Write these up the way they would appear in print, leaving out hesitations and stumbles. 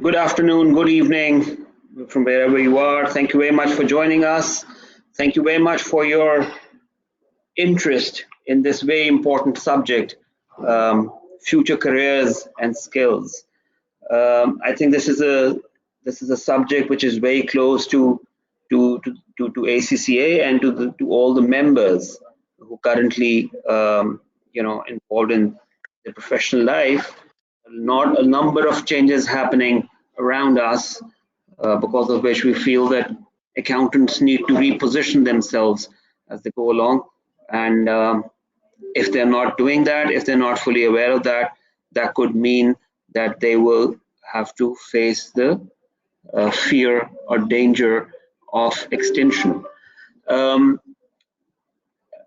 Good afternoon, good evening from wherever you are. Thank you very much for joining us. Thank you very much for your interest in this very important subject, future careers and skills. I think this is a subject which is very close to ACCA and to all the members who currently involved in the professional life. Not a number of changes happening around us, because of which we feel that accountants need to reposition themselves as they go along. And if they're not doing that, if they're not fully aware of that, that could mean that they will have to face the fear or danger of extinction. Um,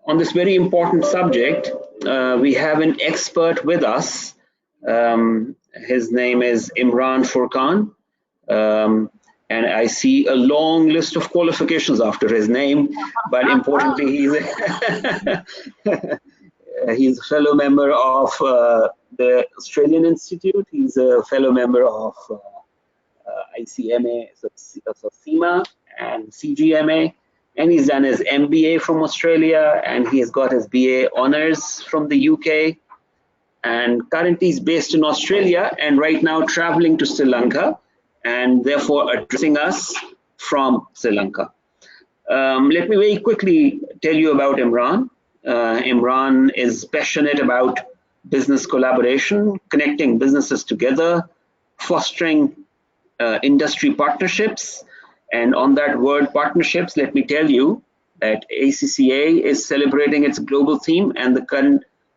on this very important subject, we have an expert with us. His name is Imran Furqan. And I see a long list of qualifications after his name, but importantly, he's a fellow member of the Australian Institute. He's a fellow member of ICMA, so CIMA, and CGMA, and he's done his MBA from Australia, and he's got his BA honors from the UK, and currently he's based in Australia and right now traveling to Sri Lanka and therefore addressing us from Sri Lanka. Let me very quickly tell you about Imran. Imran is passionate about business collaboration, connecting businesses together, fostering industry partnerships. And on that word partnerships, let me tell you that ACCA is celebrating its global theme, and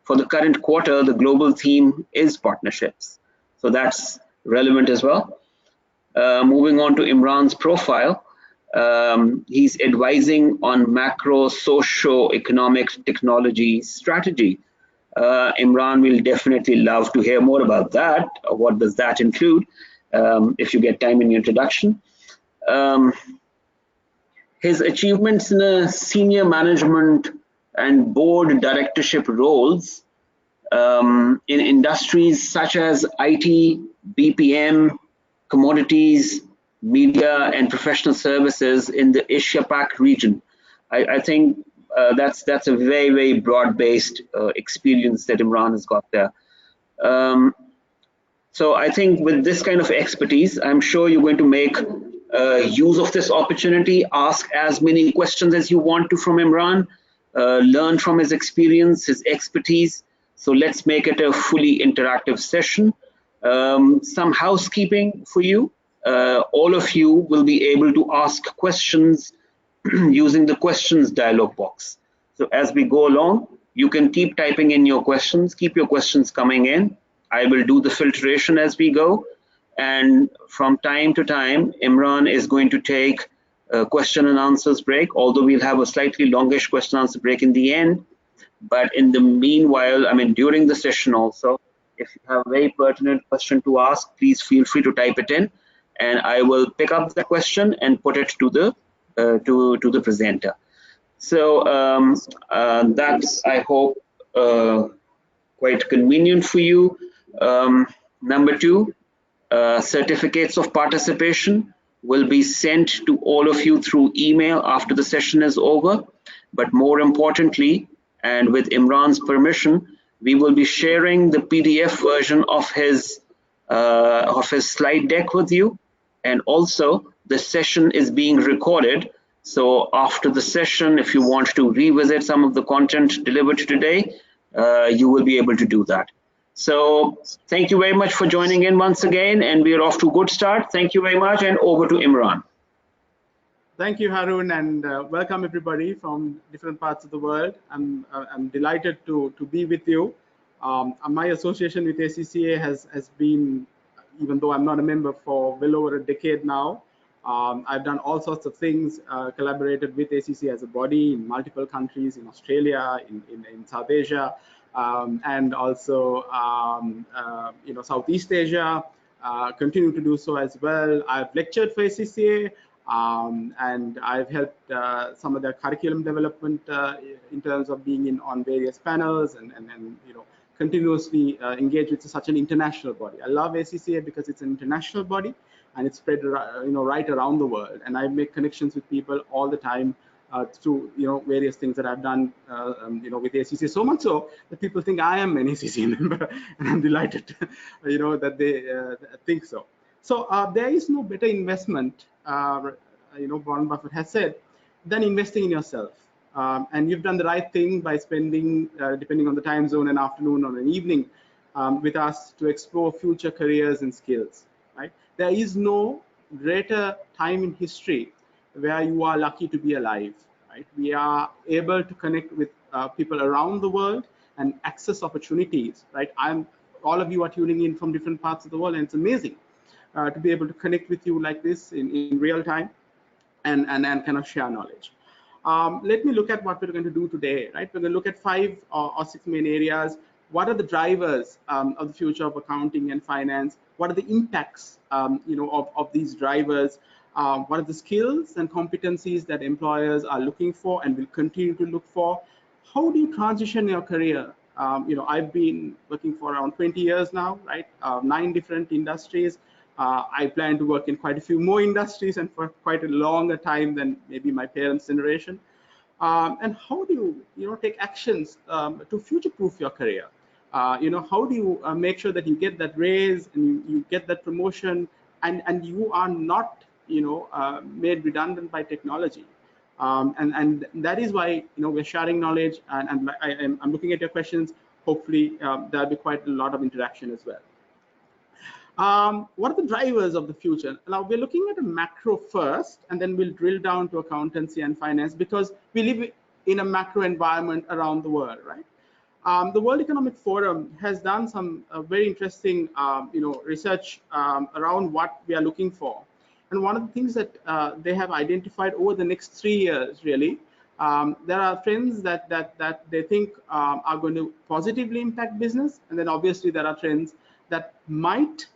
for the current quarter, the global theme is partnerships. So that's relevant as well. Moving on to Imran's profile, he's advising on macro socio-economic technology strategy. Imran will definitely love to hear more about that. What does that include? If you get time in the introduction. His achievements in senior management and board directorship roles in industries such as IT, BPM, commodities, media, and professional services in the Asia-Pac region. I think that's a very, very broad-based experience that Imran has got there. So I think with this kind of expertise, I'm sure you're going to make use of this opportunity, ask as many questions as you want to from Imran, learn from his experience, his expertise. So let's make it a fully interactive session. Some housekeeping for you. All of you will be able to ask questions using the questions dialog box. So as we go along, you can keep typing in your questions, keep your questions coming in. I will do the filtration as we go. And from time to time, Imran is going to take a question and answers break, although we'll have a slightly longish question answer break in the end. But in the meanwhile, during the session also, if you have a very pertinent question to ask, please feel free to type it in, and I will pick up the question and put it to the presenter. So that's, I hope, quite convenient for you. Number two, certificates of participation will be sent to all of you through email after the session is over. But more importantly, and with Imran's permission, we will be sharing the PDF version of his slide deck with you. And also, the session is being recorded. So after the session, if you want to revisit some of the content delivered today, you will be able to do that. So thank you very much for joining in once again, and we are off to a good start. Thank you very much, and over to Imran. Thank you, Harun, and welcome everybody from different parts of the world. I'm delighted to be with you. My association with ACCA has been, even though I'm not a member, for well over a decade now. I've done all sorts of things, collaborated with ACCA as a body in multiple countries, in Australia, in South Asia, and also Southeast Asia. Continue to do so as well. I've lectured for ACCA. And I've helped some of the curriculum development in terms of being on various panels and continuously engage with such an international body. I love ACCA because it's an international body and it's spread right around the world. And I make connections with people all the time through various things that I've done with ACCA. So much so that people think I am an ACCA member, and I'm delighted that they think so. So there is no better investment, Warren Buffett has said, than investing in yourself. And you've done the right thing by spending, depending on the time zone, an afternoon or an evening with us to explore future careers and skills. Right? There is no greater time in history where you are lucky to be alive. Right? We are able to connect with people around the world and access opportunities. Right? All of you are tuning in from different parts of the world, and it's amazing to be able to connect with you like this in real time and kind of share knowledge. Let me look at what we're going to do today, right? We're going to look at 5 or 6 main areas. What are the drivers of the future of accounting and finance? What are the impacts, of these drivers? What are the skills and competencies that employers are looking for and will continue to look for? How do you transition your career? I've been working for around 20 years now, right? 9 different industries. I plan to work in quite a few more industries and for quite a longer time than maybe my parents' generation. And how do you take actions to future-proof your career? How do you make sure that you get that raise and you get that promotion and you are not made redundant by technology? And that is why we're sharing knowledge, and I'm looking at your questions. Hopefully there'll be quite a lot of interaction as well. What are the drivers of the future? Now, we're looking at a macro first, and then we'll drill down to accountancy and finance, because we live in a macro environment around the world, right? The World Economic Forum has done some very interesting, research around what we are looking for. And one of the things that they have identified over the next 3 years, really, there are trends that they think are going to positively impact business, and then obviously there are trends that might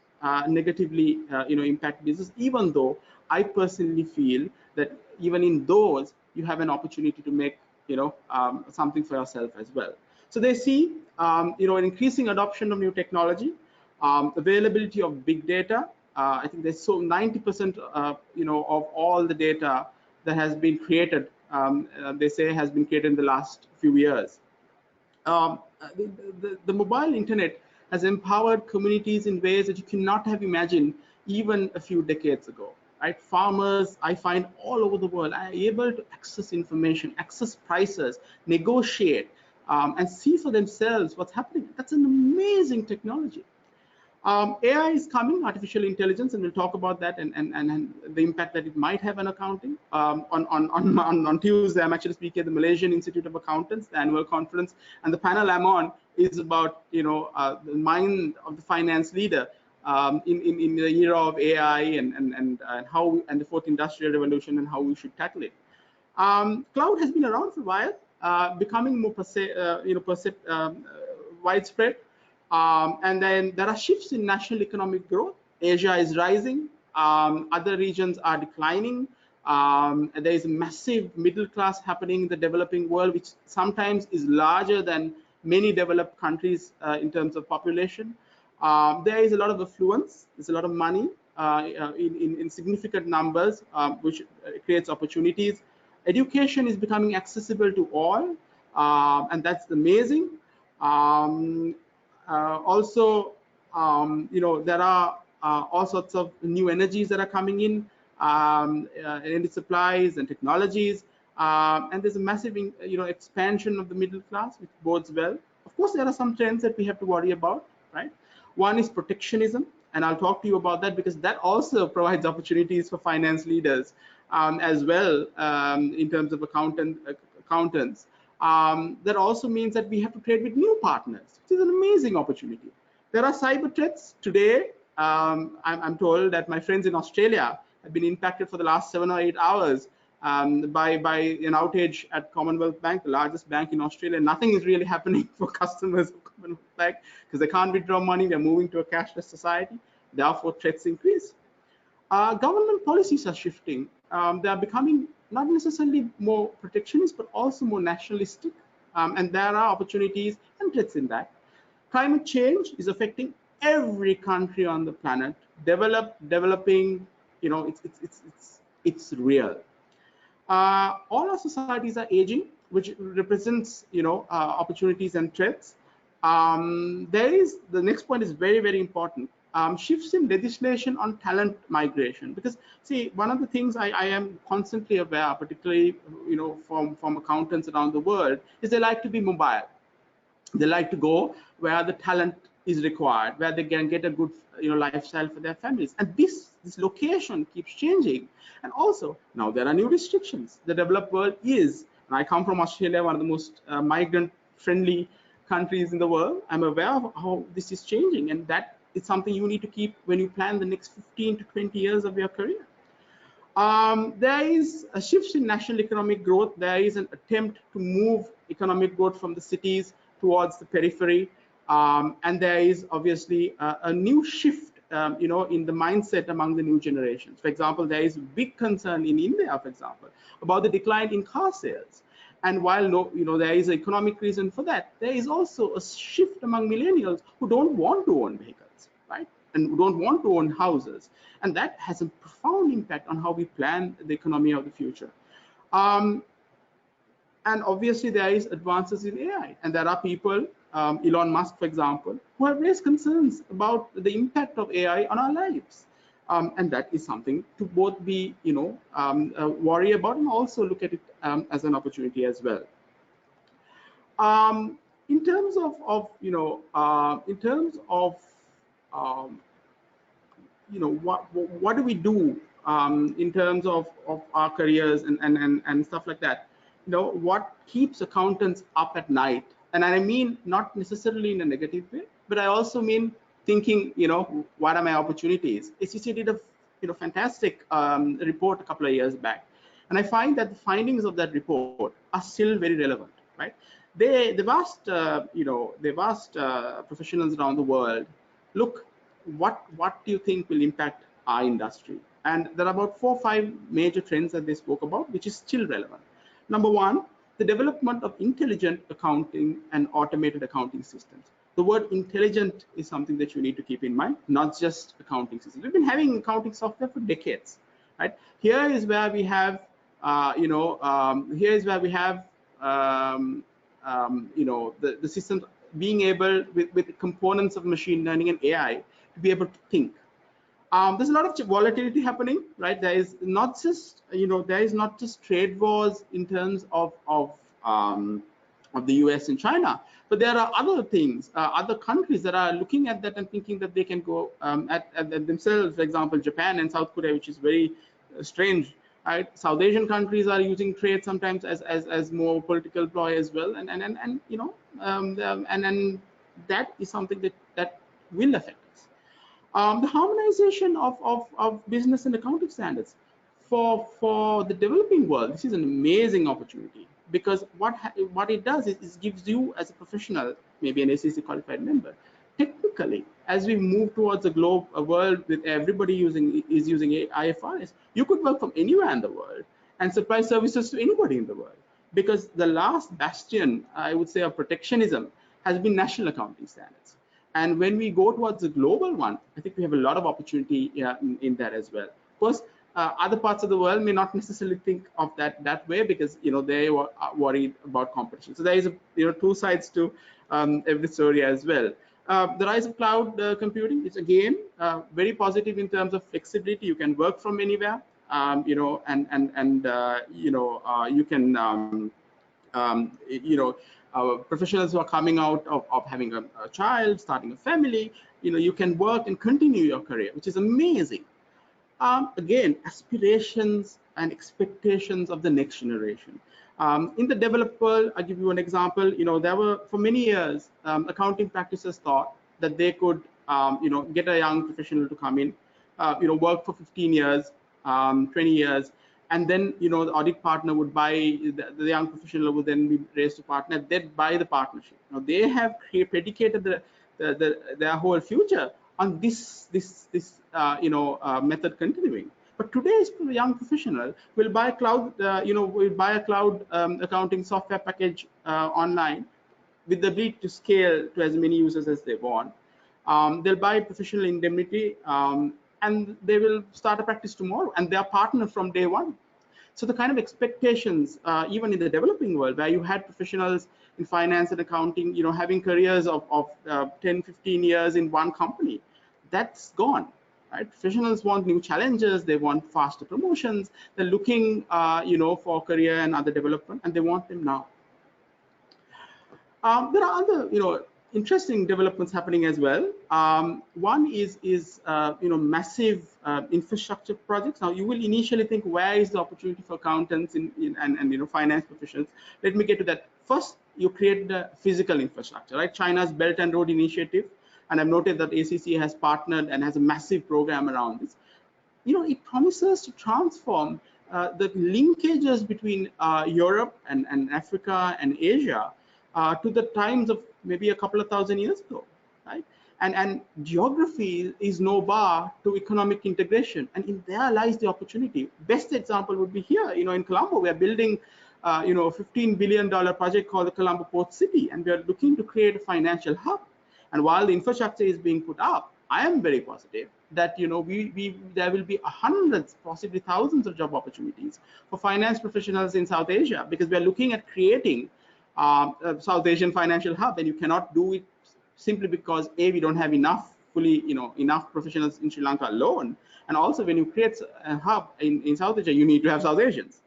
negatively impact business, even though I personally feel that even in those you have an opportunity to make something for yourself as well. So they see an increasing adoption of new technology, availability of big data. I think there's 90% of all the data that has been created, they say, has been created in the last few years. The mobile internet has empowered communities in ways that you cannot have imagined even a few decades ago. Right? Farmers, I find all over the world, are able to access information, access prices, negotiate, and see for themselves what's happening. That's an amazing technology. AI is coming, artificial intelligence, and we'll talk about that and the impact that it might have on accounting. On Tuesday, I'm actually speaking at the Malaysian Institute of Accountants, the annual conference, and the panel I'm on is about the mind of the finance leader in the era of AI and how, and the 4th industrial revolution, and how we should tackle it. Cloud has been around for a while, becoming more widespread. And then there are shifts in national economic growth. Asia is rising. Other regions are declining. There is a massive middle class happening in the developing world, which sometimes is larger than many developed countries in terms of population. There is a lot of affluence. There's a lot of money in significant numbers, which creates opportunities. Education is becoming accessible to all, and that's amazing. Also, there are all sorts of new energies that are coming in, energy supplies and technologies, and there's a massive, expansion of the middle class, which bodes well. Of course, there are some trends that we have to worry about, right? One is protectionism, and I'll talk to you about that, because that also provides opportunities for finance leaders as well, in terms of accountants. That also means that we have to trade with new partners, which is an amazing opportunity. There are cyber threats today. I'm told that my friends in Australia have been impacted for the last 7 or 8 hours by an outage at Commonwealth Bank, the largest bank in Australia. Nothing is really happening for customers of Commonwealth Bank because they can't withdraw money. They're moving to a cashless society. Therefore, threats increase. Government policies are shifting. They are becoming not necessarily more protectionist, but also more nationalistic. And there are opportunities and threats in that. Climate change is affecting every country on the planet, developing, it's real. All our societies are aging, which represents, opportunities and threats. There is the next point is very, very important. Shifts in legislation on talent migration, because see, one of the things I am constantly aware, particularly, from accountants around the world, is they like to be mobile. They like to go where the talent is required, where they can get a good, lifestyle for their families. And this location keeps changing. And also now there are new restrictions. The developed world is, and I come from Australia, one of the most migrant friendly countries in the world. I'm aware of how this is changing, and that is something you need to keep when you plan the next 15 to 20 years of your career. There is a shift in national economic growth. There is an attempt to move economic growth from the cities towards the periphery. And there is obviously a new shift, in the mindset among the new generations. For example, there is a big concern in India, for example, about the decline in car sales. And while there is an economic reason for that, there is also a shift among millennials who don't want to own vehicles, right? And don't want to own houses. And that has a profound impact on how we plan the economy of the future. And obviously there is advances in AI, and there are people, Elon Musk, for example, who have raised concerns about the impact of AI on our lives. And that is something to both be, worry about, and also look at it as an opportunity as well. In terms of what do we do in terms of our careers and stuff like that? What keeps accountants up at night? And I mean not necessarily in a negative way, but I also mean thinking, what are my opportunities? SEC did a fantastic report a couple of years back, and I find that the findings of that report are still very relevant, right? They've asked professionals around the world, look, what do you think will impact our industry? And there are about 4 or 5 major trends that they spoke about, which is still relevant. Number one, the development of intelligent accounting and automated accounting systems. The word intelligent is something that you need to keep in mind, not just accounting systems. We've been having accounting software for decades, right? Here is where we have, the systems being able, with components of machine learning and AI, to be able to think. There's a lot of volatility happening, right? There is not just, trade wars in terms of the US and China, but there are other things, other countries that are looking at that and thinking that they can go at themselves. For example, Japan and South Korea, which is very strange, right? South Asian countries are using trade sometimes as more political ploy as well, and that is something that will affect us. The harmonization of business and accounting standards for the developing world. This is an amazing opportunity, because what it does is gives you as a professional, maybe an SEC qualified member, technically, as we move towards a world with everybody using IFRS, you could work from anywhere in the world and supply services to anybody in the world, because the last bastion, I would say, of protectionism has been national accounting standards. And when we go towards the global one, I think we have a lot of opportunity in that as well. Of course, other parts of the world may not necessarily think of that way, because they are worried about competition. So there is two sides to every story as well. The rise of cloud computing is again very positive in terms of flexibility. You can work from anywhere, you can professionals who are coming out of having a child, starting a family, you can work and continue your career, which is amazing. Again, aspirations and expectations of the next generation. In the developed world, I'll give you an example. There were, for many years, accounting practices thought that they could, get a young professional to come in, work for 15 years, 20 years, and then, the audit partner would buy, the young professional would then be raised to partner, they'd buy the partnership. They have predicated their whole future on this method continuing. But today's young professional will buy a cloud accounting software package online, with the ability to scale to as many users as they want. They'll buy professional indemnity, and they will start a practice tomorrow, and they are partner from day one. So the kind of expectations, even in the developing world, where you had professionals in finance and accounting, having careers of 10, 15 years in one company, that's gone. Right? Professionals want new challenges. They want faster promotions. They're looking, for career and other development, and they want them now. There are other, interesting developments happening as well. One is massive infrastructure projects. Now, you will initially think, where is the opportunity for accountants and finance professionals? Let me get to that. First, you create the physical infrastructure, right? China's Belt and Road Initiative, and I've noted that ACCA has partnered and has a massive program around this. It promises to transform the linkages between Europe and Africa and Asia to the times of maybe a couple of thousand years ago, right? And geography is no bar to economic integration, and in there lies the opportunity. Best example would be here, in Colombo. We are building, a $15 billion project called the Colombo Port City, and we are looking to create a financial hub. And while the infrastructure is being put up, I am very positive that there will be hundreds, possibly thousands of job opportunities for finance professionals in South Asia, because we are looking at creating a South Asian financial hub, and you cannot do it simply because we don't have enough enough professionals in Sri Lanka alone, and also when you create a hub in South Asia, you need to have South Asians.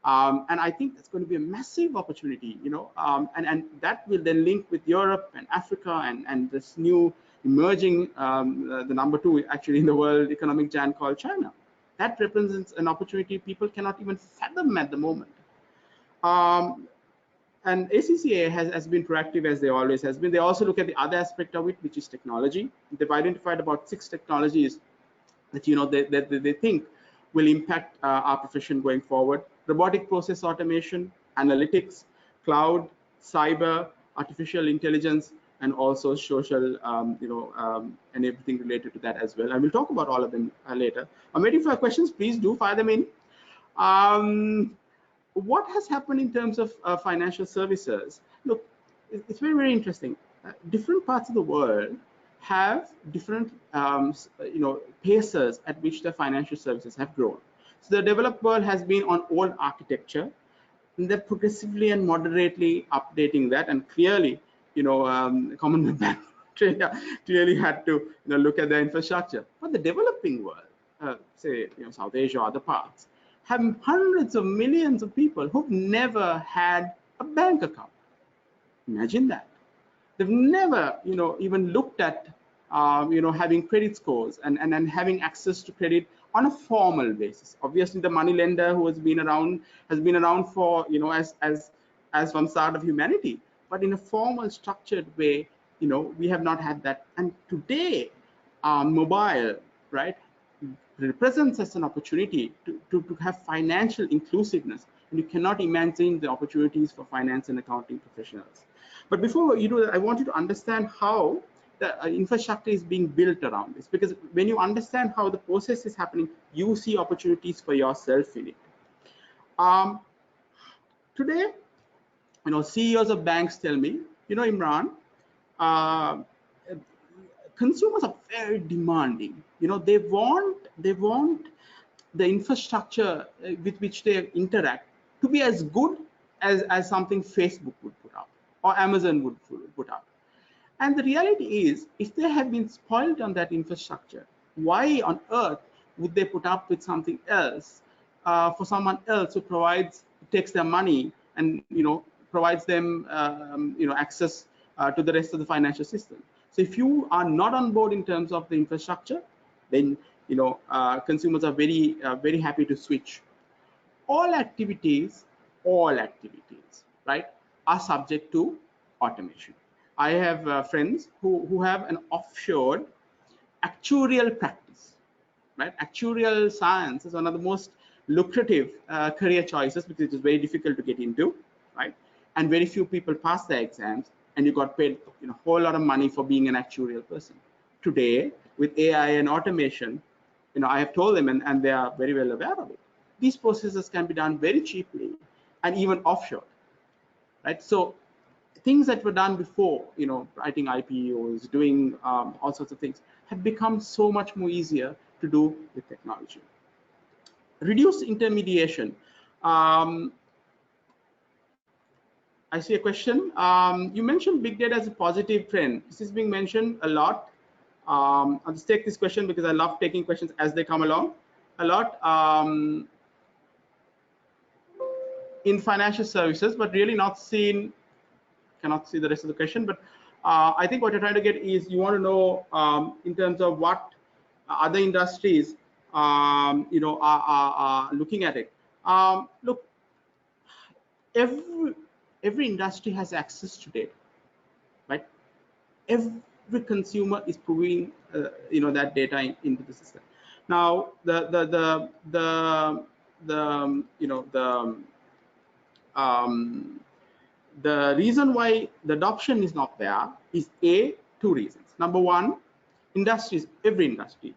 And I think it's going to be a massive opportunity, and that will then link with Europe and Africa and this new emerging, the number 2 actually in the world economic giant called China. That represents an opportunity people cannot even fathom at the moment. And ACCA has been proactive, as they always has been. They also look at the other aspect of it, which is technology. They've identified about 6 technologies that they think will impact our profession going forward: robotic process automation, analytics, cloud, cyber, artificial intelligence, and also social, and everything related to that as well. And we'll talk about all of them later. I'm waiting for questions. Please do fire them in. What has happened in terms of financial services? Look, it's very, very interesting. Different parts of the world have different paces at which the financial services have grown. So the developed world has been on old architecture, and they're progressively and moderately updating that. And clearly, Commonwealth Bank clearly had to look at their infrastructure. But the developing world, say South Asia or other parts, have hundreds of millions of people who've never had a bank account. Imagine that. They've never, even looked at, having credit scores and having access to credit on a formal basis. Obviously, the money lender who has been around for, as from start of humanity. But in a formal, structured way, we have not had that. And today, mobile, right, represents as an opportunity to have financial inclusiveness. And you cannot imagine the opportunities for finance and accounting professionals. But before you do that, I want you to understand how the infrastructure is being built around this, because when you understand how the process is happening, you see opportunities for yourself in it. Today, CEOs of banks tell me, Imran, consumers are very demanding. They want the infrastructure with which they interact to be as good as something Facebook would put up or Amazon would put up. And the reality is, if they have been spoiled on that infrastructure, why on earth would they put up with something else for someone else who takes their money and provides them access to the rest of the financial system? So if you are not on board in terms of the infrastructure, then consumers are very very happy to switch. All activities, right, are subject to automation. I have friends who have an offshore actuarial practice, right? Actuarial science is one of the most lucrative career choices because it is very difficult to get into, right? And very few people pass their exams, and you got paid a whole lot of money for being an actuarial person. Today, with AI and automation, I have told them, and they are very well aware of it, these processes can be done very cheaply and even offshore, right? So things that were done before, writing IPOs, doing all sorts of things, have become so much more easier to do with technology. Reduce intermediation. Um, I see a question. You mentioned big data as a positive trend. This is being mentioned a lot. I'll just take this question because I love taking questions as they come along a lot. In financial services, but really not seen, cannot see the rest of the question, but I think what you're trying to get is you want to know in terms of what other industries are looking at it. Look, every industry has access to data, right? Every consumer is proving that data into the system. Now the reason why the adoption is not there is two reasons. Number one, every industry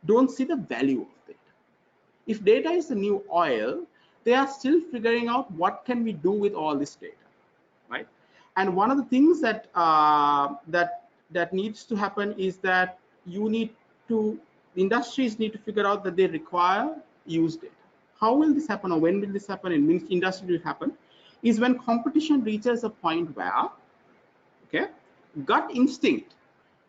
don't see the value of data. If data is the new oil, they are still figuring out what can we do with all this data, right? And one of the things that that needs to happen is that industries need to figure out that they require use data. How will this happen, or when will this happen, in which industry will happen, is when competition reaches a point where, okay, gut instinct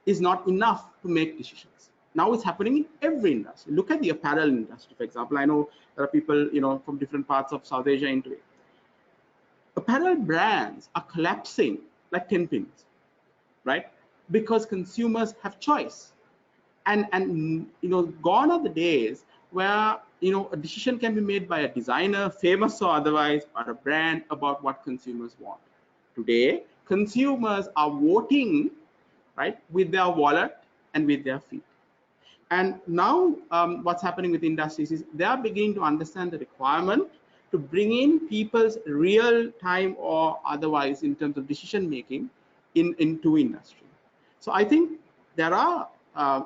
is not enough to make decisions. Now it's happening in every industry. Look at the apparel industry, for example. I know there are people from different parts of South Asia into it. Apparel brands are collapsing like 10 pins, right? Because consumers have choice. And gone are the days where a decision can be made by a designer, famous or otherwise, or a brand about what consumers want. Today, consumers are voting, right, with their wallet and with their feet. And now what's happening with industries is they are beginning to understand the requirement to bring in people's real time or otherwise in terms of decision making into industry. So I think there are,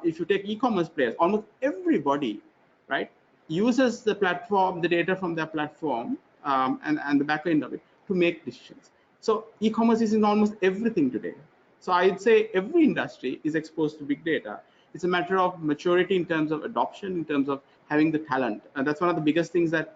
if you take e-commerce players, almost everybody, right, uses the platform, the data from their platform and the back end of it to make decisions. So e-commerce is in almost everything today. So I'd say every industry is exposed to big data. It's a matter of maturity in terms of adoption, in terms of having the talent. And that's one of the biggest things that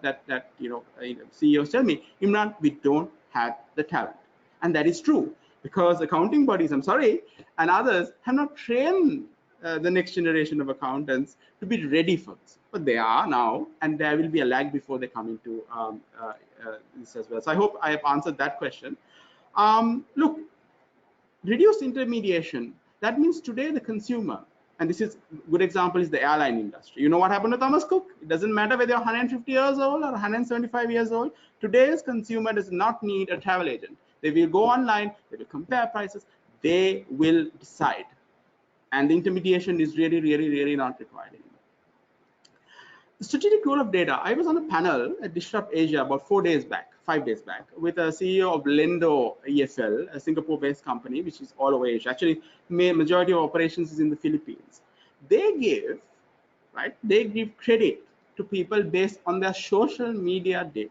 CEOs tell me, Imran, we don't have the talent. And that is true, because accounting bodies, I'm sorry, and others have not trained the next generation of accountants to be ready for this. But they are now, and there will be a lag before they come into this as well. So I hope I have answered that question. Look, reduced intermediation. That means today the consumer, and this is a good example, is the airline industry. You know what happened to Thomas Cook? It doesn't matter whether you're 150 years old or 175 years old. Today's consumer does not need a travel agent. They will go online, they will compare prices, they will decide. And the intermediation is really, really, really not required anymore. The strategic role of data. I was on a panel at Disrupt Asia about 5 days back, with a CEO of Lendo EFL, a Singapore-based company, which is all over Asia. Actually, majority of operations is in the Philippines. They give credit to people based on their social media data,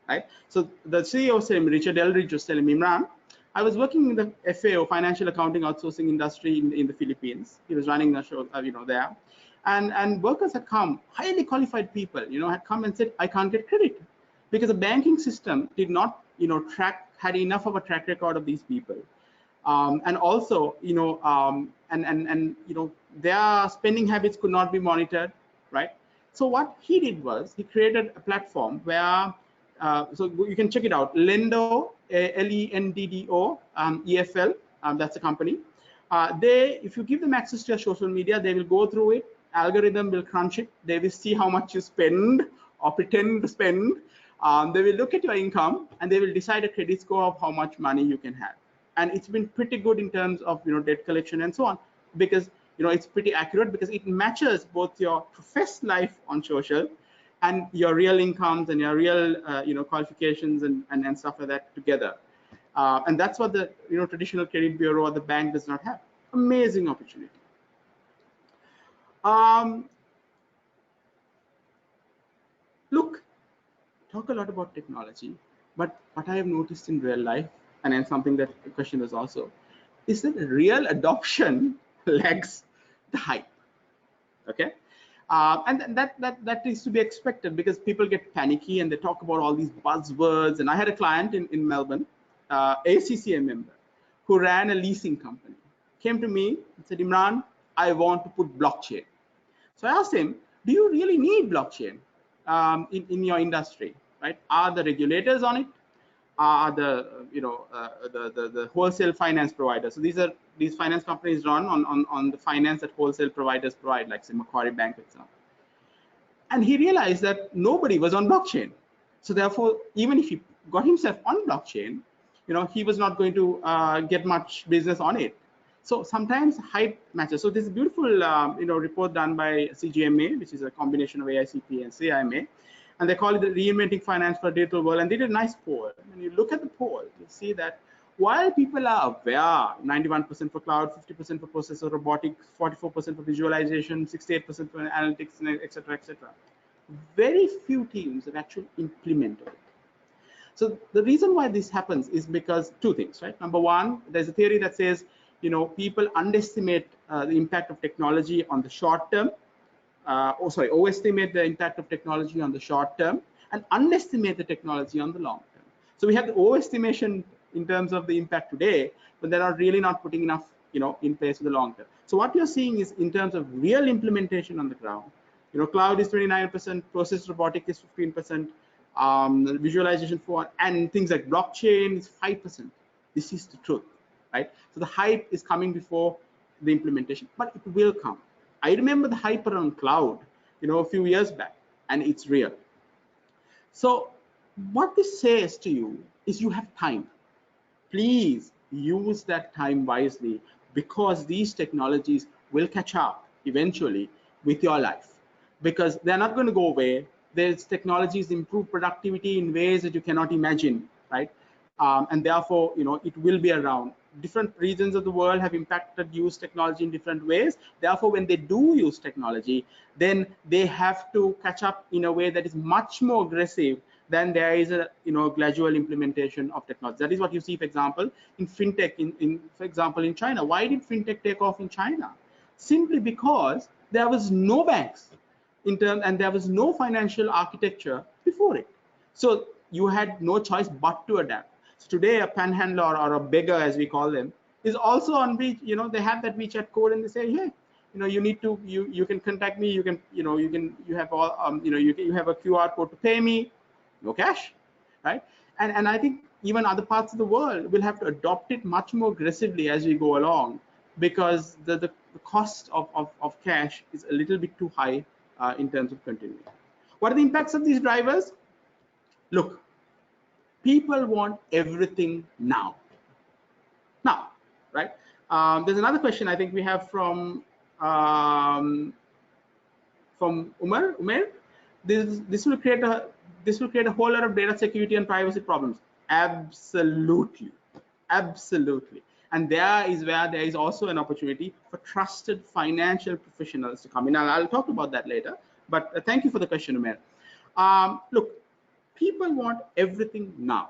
right? So the CEO was telling me, Richard Eldridge was telling me, Imran, I was working in the FAO, financial accounting outsourcing industry in the Philippines. He was running the show, there. And workers had come, highly qualified people, had come and said, I can't get credit because the banking system did not, had enough of a track record of these people. And also, their spending habits could not be monitored, right? So what he did was he created a platform where, so you can check it out, Lendo, Lendo, EFL, that's a company. If you give them access to your social media, they will go through it. Algorithm will crunch it. They will see how much you spend or pretend to spend. They will look at your income and they will decide a credit score of how much money you can have. And it's been pretty good in terms of debt collection and so on, because it's pretty accurate, because it matches both your professed life on social and your real incomes and your real qualifications and stuff like that together. And that's what the traditional credit bureau or the bank does not have. Amazing opportunity. Look, talk a lot about technology, but what I have noticed in real life, and then something that the question was also, is that real adoption lags the hype? Okay. And that is to be expected, because people get panicky and they talk about all these buzzwords. And I had a client in Melbourne, ACCA member, who ran a leasing company, came to me and said, Imran, I want to put blockchain. So I asked him, do you really need blockchain in your industry, right? Are the regulators on it? Are the wholesale finance providers? So these finance companies run on the finance that wholesale providers provide, like say Macquarie Bank, for example. And he realized that nobody was on blockchain. So therefore, even if he got himself on blockchain, he was not going to get much business on it. So sometimes hype matches. So this is a beautiful report done by CGMA, which is a combination of AICP and CIMA, and they call it the Reinventing Finance for a Digital World. And they did a nice poll. When you look at the poll, you see that while people are aware, 91% for cloud, 50% for processor robotics, 44% for visualization, 68% for analytics, etc., etc., very few teams have actually implemented it. So the reason why this happens is because two things, right? Number one, there's a theory that says, people underestimate the impact of technology on the short term. Overestimate the impact of technology on the short term and underestimate the technology on the long term. So we have the overestimation in terms of the impact today, but they're really not putting enough, in place for the long term. So what you're seeing is in terms of real implementation on the ground, cloud is 29%, process robotic is 15%, visualization and things like blockchain is 5%. This is the truth, right? So the hype is coming before the implementation, but it will come. I remember the hype around cloud, a few years back, and it's real. So what this says to you is you have time. Please use that time wisely, because these technologies will catch up eventually with your life, because they're not going to go away. There's technologies improve productivity in ways that you cannot imagine, right? And therefore, it will be around. Different regions of the world have used technology in different ways. Therefore, when they do use technology, then they have to catch up in a way that is much more aggressive than there is a gradual implementation of technology. That is what you see, for example, in fintech. For example, in China. Why did fintech take off in China? Simply because there was no banks and there was no financial architecture before it. So you had no choice but to adapt. So today, a panhandler or a beggar, as we call them, is also on they have that WeChat code, and they say, hey, you can contact me. You have all you have a QR code to pay me, no cash, right? And I think even other parts of the world will have to adopt it much more aggressively as we go along, because the cost of cash is a little bit too high in terms of continuing. What are the impacts of these drivers? Look, people want everything now, right? There's another question I think we have from Umar. This will create a whole lot of data security and privacy problems. Absolutely. And there is where there is also an opportunity for trusted financial professionals to come in. I'll talk about that later, but thank you for the question, Umar. Look, people want everything now.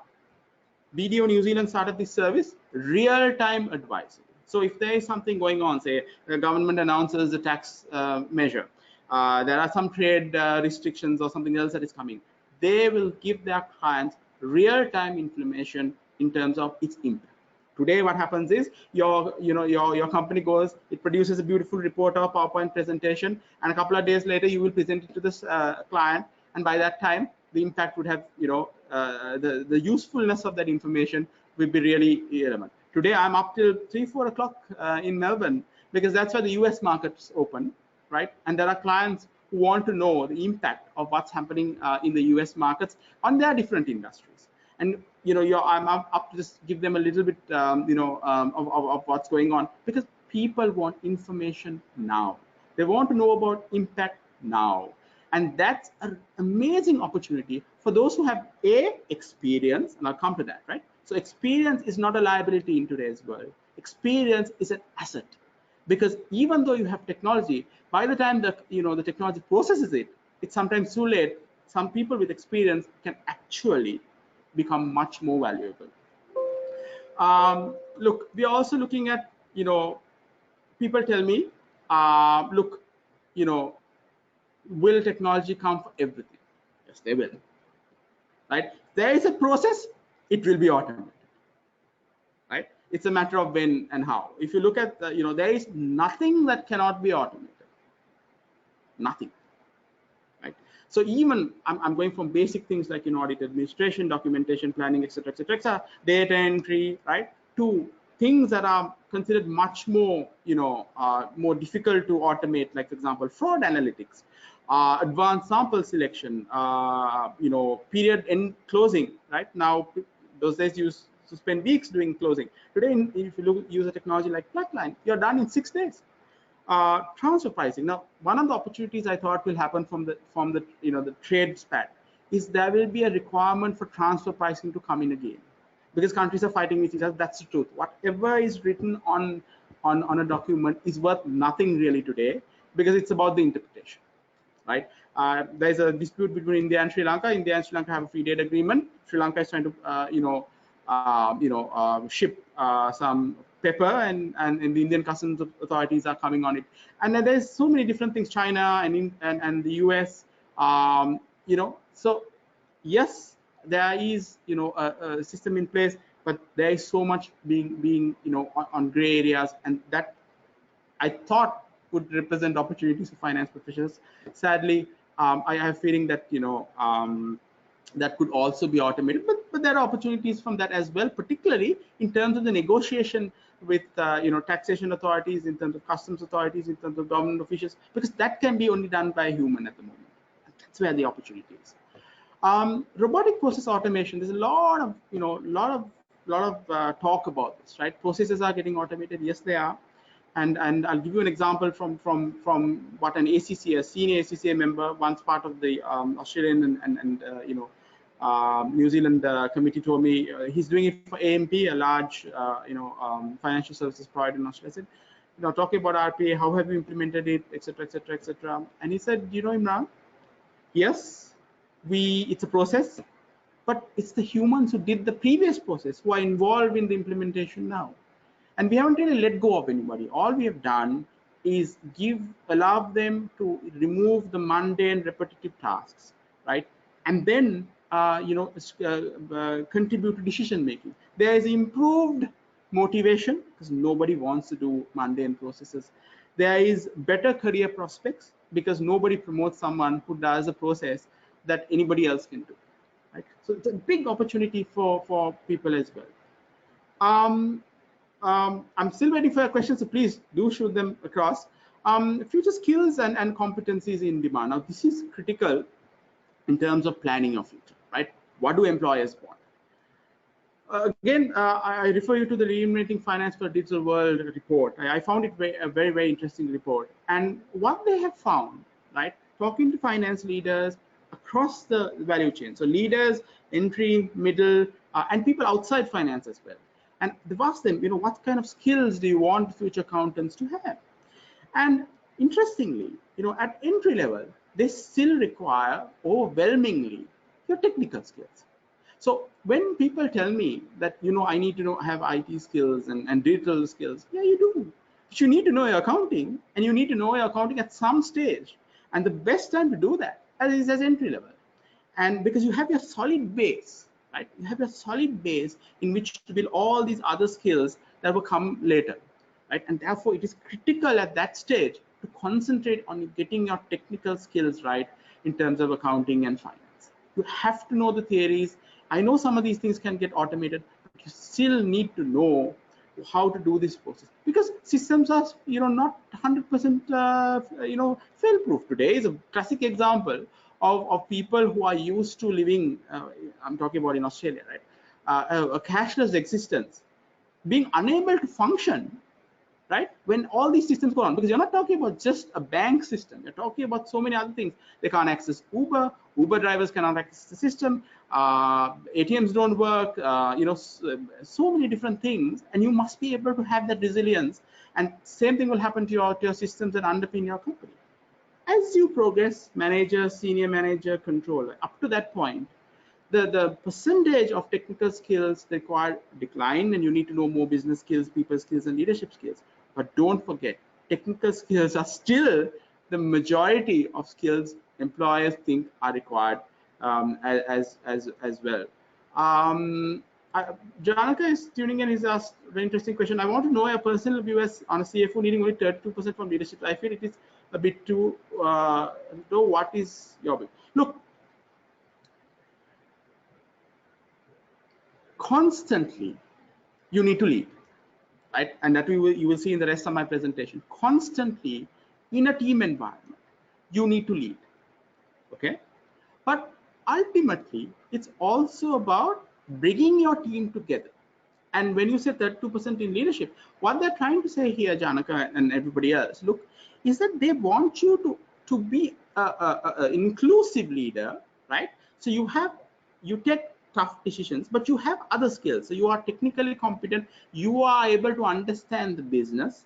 BDO New Zealand started this service, real-time advice. So if there is something going on, say the government announces a tax measure, there are some trade restrictions or something else that is coming, they will give their clients real-time information in terms of its impact. Today, what happens is your company goes, it produces a beautiful report or PowerPoint presentation, and a couple of days later, you will present it to this client, and by that time, the impact would have, the usefulness of that information will be really irrelevant. Today, I'm up till 3-4 o'clock in Melbourne, because that's where the US markets open, right? And there are clients who want to know the impact of what's happening in the US markets on their different industries. And I'm up to just give them a little bit, of what's going on, because people want information now. They want to know about impact now. And that's an amazing opportunity for those who have experience, and I'll come to that, right? So experience is not a liability in today's world. Experience is an asset, because even though you have technology, by the time the technology processes it, it's sometimes too late. Some people with experience can actually become much more valuable. Look, we are also looking at, people tell me, look, will technology come for everything? Yes, they will. Right? There is a process, it will be automated. Right? It's a matter of when and how. If you look at, there is nothing that cannot be automated. Nothing. Right? So even I'm going from basic things like audit administration, documentation, planning, etc., etc., etc., data entry, right, to things that are considered much more, more difficult to automate, like for example, fraud analytics, advanced sample selection, period end closing. Right now, those days used to spend weeks doing closing. Today, if you use a technology like Flatline, you're done in 6 days. Transfer pricing. Now, one of the opportunities I thought will happen from the the trade spat is there will be a requirement for transfer pricing to come in again, because countries are fighting with each other. That's the truth. Whatever is written on a document is worth nothing really today, because it's about the interpretation. Right? There's a dispute between India and Sri Lanka. India and Sri Lanka have a free trade agreement. Sri Lanka is trying to, ship some pepper, and the Indian customs authorities are coming on it. And there's so many different things. China and the US, So yes, there is a system in place, but there is so much being on gray areas, and that I thought would represent opportunities for finance professionals. Sadly, I have a feeling that that could also be automated, but there are opportunities from that as well, particularly in terms of the negotiation with taxation authorities, in terms of customs authorities, in terms of government officials, because that can be only done by a human at the moment. That's where the opportunity is. Robotic process automation. There's a lot of talk about this, right? Processes are getting automated. Yes, they are. And I'll give you an example from what an ACCA, a senior ACCA member, once part of the Australian and New Zealand committee, told me. He's doing it for AMP, a large financial services provider in Australia. I said, talking about RPA, how have you implemented it, etc., etc., etc. And he said, Imran, yes, it's a process, but it's the humans who did the previous process who are involved in the implementation now. And we haven't really let go of anybody. All we have done is allow them to remove the mundane, repetitive tasks, right? And then, contribute to decision making. There is improved motivation, because nobody wants to do mundane processes. There is better career prospects, because nobody promotes someone who does a process that anybody else can do. Right? So it's a big opportunity for people as well. I'm still waiting for your questions, so please do shoot them across. Future skills and competencies in demand. Now, this is critical in terms of planning your future, right? What do employers want? Again, I refer you to the Reinventing Finance for a Digital World report. I found it a very, very interesting report. And what they have found, right, talking to finance leaders across the value chain, so leaders, entry, middle, and people outside finance as well. And they've asked them, what kind of skills do you want future accountants to have? And interestingly, at entry level, they still require overwhelmingly your technical skills. So when people tell me that, I need to have IT skills and digital skills, yeah, you do. But you need to know your accounting, and you need to know your accounting at some stage. And the best time to do that is as entry level. And because you have your solid base, right? You have a solid base in which to build all these other skills that will come later, right? And therefore, it is critical at that stage to concentrate on getting your technical skills right in terms of accounting and finance. You have to know the theories. I know some of these things can get automated, but you still need to know how to do this process, because systems are not 100% fail-proof. Today is a classic example of people who are used to living, I'm talking about in Australia, right, a cashless existence, being unable to function, right, when all these systems go on. Because you're not talking about just a bank system, you're talking about so many other things. They can't access Uber drivers cannot access the system, ATMs don't work, so many different things, and you must be able to have that resilience. And same thing will happen to your systems that underpin your company. As you progress, manager, senior manager, controller, up to that point, the percentage of technical skills required decline, and you need to know more business skills, people skills, and leadership skills. But don't forget, technical skills are still the majority of skills employers think are required, as well. Um, Janaka is tuning in. He's asked a very interesting question. I want to know your personal view as on a CFO needing only 32% from leadership. I feel it is a bit too low. What is your view? Look, constantly you need to lead, right? And that you will see in the rest of my presentation. Constantly in a team environment, you need to lead, okay? But ultimately, it's also about bringing your team together. And when you say 32% in leadership, what they're trying to say here, Janaka and everybody else, look, is that they want you to be an inclusive leader, right? So you take tough decisions, but you have other skills. So you are technically competent. You are able to understand the business.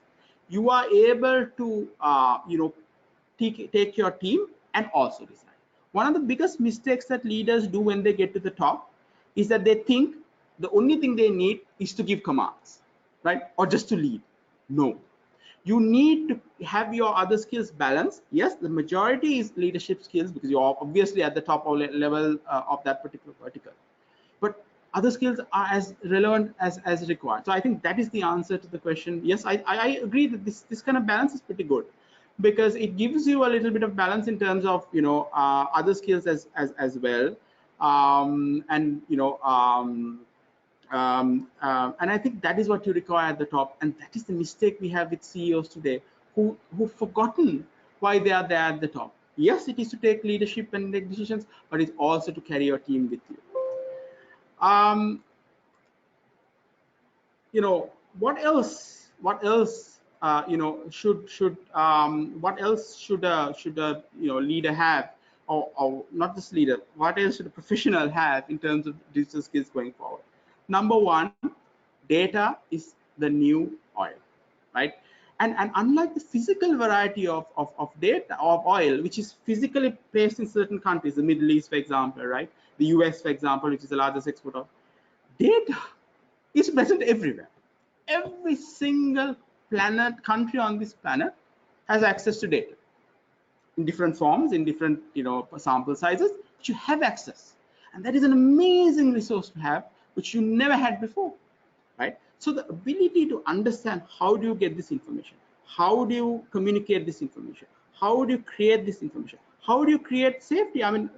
You are able to, take your team and also design. One of the biggest mistakes that leaders do when they get to the top is that they think the only thing they need is to give commands, right? Or just to lead. No. You need to have your other skills balanced. Yes, the majority is leadership skills because you're obviously at the top level of that particular vertical. But other skills are as relevant as required. So I think that is the answer to the question. Yes, I agree that this kind of balance is pretty good, because it gives you a little bit of balance in terms of other skills as well, and and I think that is what you require at the top, and that is the mistake we have with CEOs today, who've forgotten why they are there at the top. Yes, it is to take leadership and make decisions, but it's also to carry your team with you. What else? What else? What else should a leader have, or not just leader? What else should a professional have in terms of digital skills going forward? Number one, data is the new oil, right? And unlike the physical variety of data of oil, which is physically placed in certain countries, the Middle East, for example, right? The US, for example, which is the largest exporter, data is present everywhere. Every single country on this planet has access to data in different forms, in different sample sizes, but you have access. And that is an amazing resource to have, which you never had before, right? So the ability to understand how do you get this information, how do you communicate this information, how do you create this information, how do you create safety? I mean,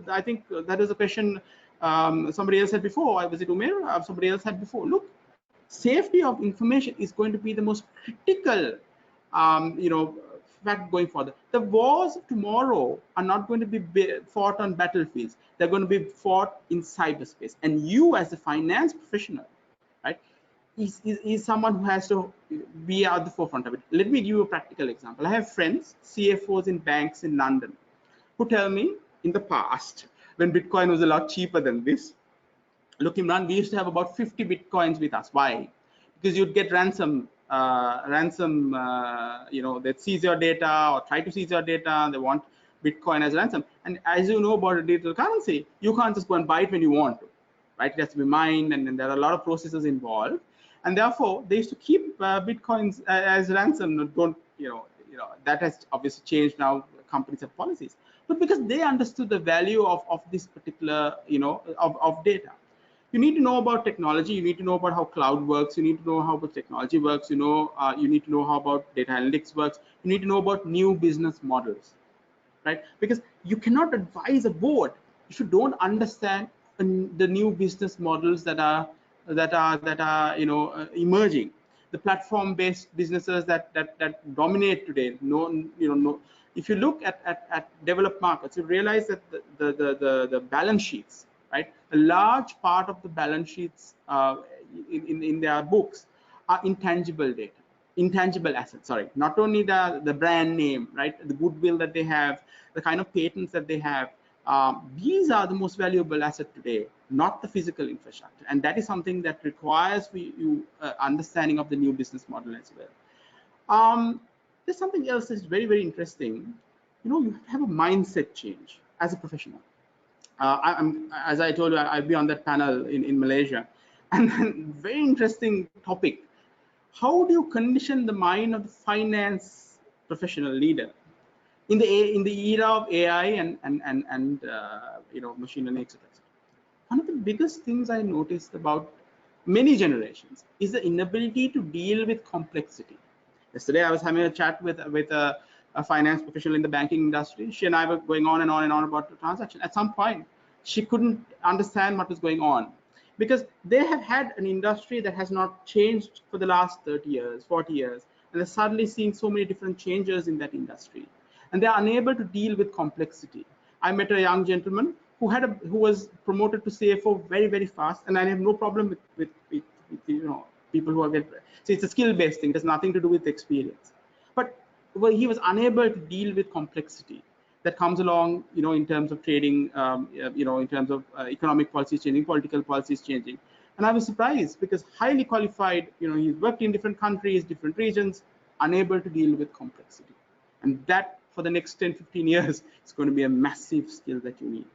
I think that is a question somebody else had before. Was it Umair? Somebody else had before. Look, safety of information is going to be the most critical fact going forward. The wars of tomorrow are not going to be fought on battlefields. They're going to be fought in cyberspace. And you, as a finance professional, right, is someone who has to be at the forefront of it. Let me give you a practical example. I have friends, CFOs in banks in London, who tell me in the past, when Bitcoin was a lot cheaper than this, look, Imran, we used to have about 50 Bitcoins with us. Why? Because you'd get ransom, they'd seize your data or try to seize your data. They want Bitcoin as ransom. And as you know about a digital currency, you can't just go and buy it when you want to, right? It has to be mined, and there are a lot of processes involved. And therefore, they used to keep Bitcoins as ransom. Don't, that has obviously changed now. Companies have policies. But because they understood the value of this particular, of data. You need to know about technology. You need to know about how cloud works. You need to know how the technology works. You need to know how about data analytics works. You need to know about new business models, right? Because you cannot advise a board if you don't understand the new business models that are emerging, the platform-based businesses that dominate today. No. If you look at developed markets, you realize that the balance sheets, right? A large part of the balance sheets in their books are intangible assets. Sorry, not only the brand name, right? The goodwill that they have, the kind of patents that they have. These are the most valuable asset today, not the physical infrastructure, and that is something that requires understanding of the new business model as well. There's something else that's very, very interesting. You have a mindset change as a professional. as I told you, I'll be on that panel in Malaysia. And then very interesting topic. How do you condition the mind of the finance professional leader in the era of AI and machine learning, etc. One of the biggest things I noticed about many generations is the inability to deal with complexity. Yesterday, I was having a chat with a finance professional in the banking industry. She and I were going on and on and on about the transaction. At some point, she couldn't understand what was going on because they have had an industry that has not changed for the last 30 years, 40 years, and they're suddenly seeing so many different changes in that industry, and they're unable to deal with complexity. I met a young gentleman who was promoted to CFO very, very fast, and I have no problem with people who are get. So it's a skill-based thing. It has nothing to do with experience. But he was unable to deal with complexity that comes along, in terms of trading, in terms of economic policies changing, political policies changing. And I was surprised because highly qualified, he's worked in different countries, different regions, unable to deal with complexity. And that for the next 10, 15 years, is going to be a massive skill that you need.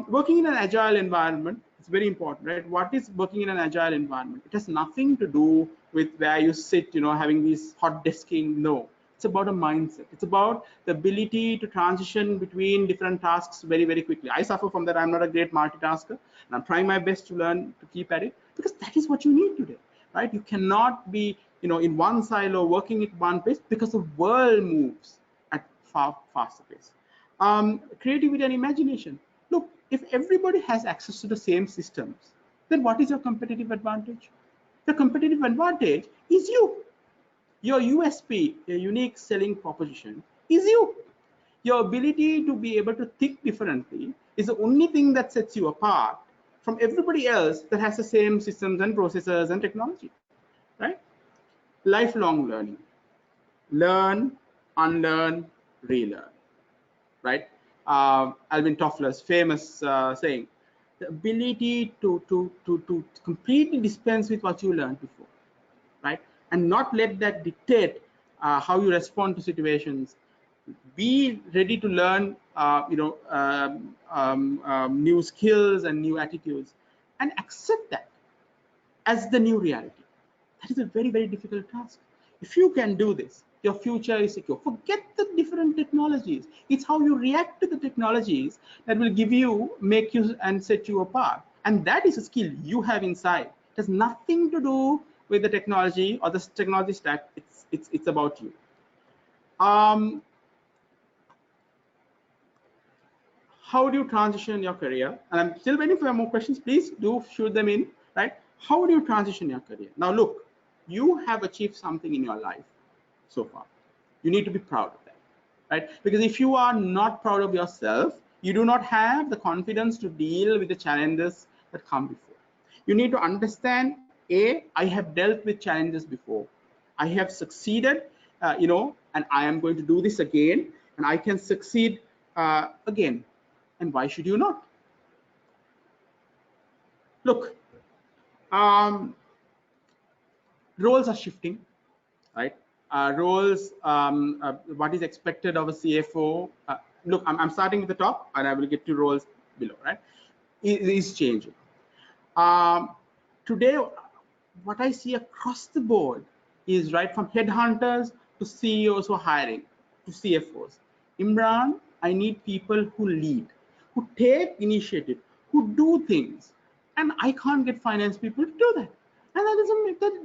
Working in an agile environment, it's very important, right? What is working in an agile environment? It has nothing to do with where you sit, having these hot desking. No, it's about a mindset. It's about the ability to transition between different tasks very, very quickly. I suffer from that. I'm not a great multitasker, and I'm trying my best to learn to keep at it because that is what you need today, right? You cannot be, in one silo working at one pace because the world moves at far faster pace. Creativity and imagination. Look, if everybody has access to the same systems, then what is your competitive advantage? The competitive advantage is you. Your USP, your unique selling proposition, is you. Your ability to be able to think differently is the only thing that sets you apart from everybody else that has the same systems and processes and technology, right? Lifelong learning. Learn, unlearn, relearn, right? Alvin Toffler's famous saying, the ability to completely dispense with what you learned before, right? And not let that dictate how you respond to situations. Be ready to learn, new skills and new attitudes, and accept that as the new reality. That is a very, very difficult task. If you can do this, your future is secure. Forget the different technologies. It's how you react to the technologies that will make you and set you apart. And that is a skill you have inside. It has nothing to do with the technology or the technology stack. It's about you. How do you transition your career? And I'm still waiting for more questions. Please do shoot them in, right? How do you transition your career? Now, look, you have achieved something in your life so far. You need to be proud of that, right? Because if you are not proud of yourself, you do not have the confidence to deal with the challenges that come before. You need to understand, I have dealt with challenges before. I have succeeded, and I am going to do this again, and I can succeed again. And why should you not? Look, roles are shifting, right? Roles, what is expected of a CFO. Look, I'm starting with the top, and I will get to roles below, right? It is changing. Today, what I see across the board is right from headhunters to CEOs who are hiring to CFOs. Imran, I need people who lead, who take initiative, who do things, and I can't get finance people to do that. And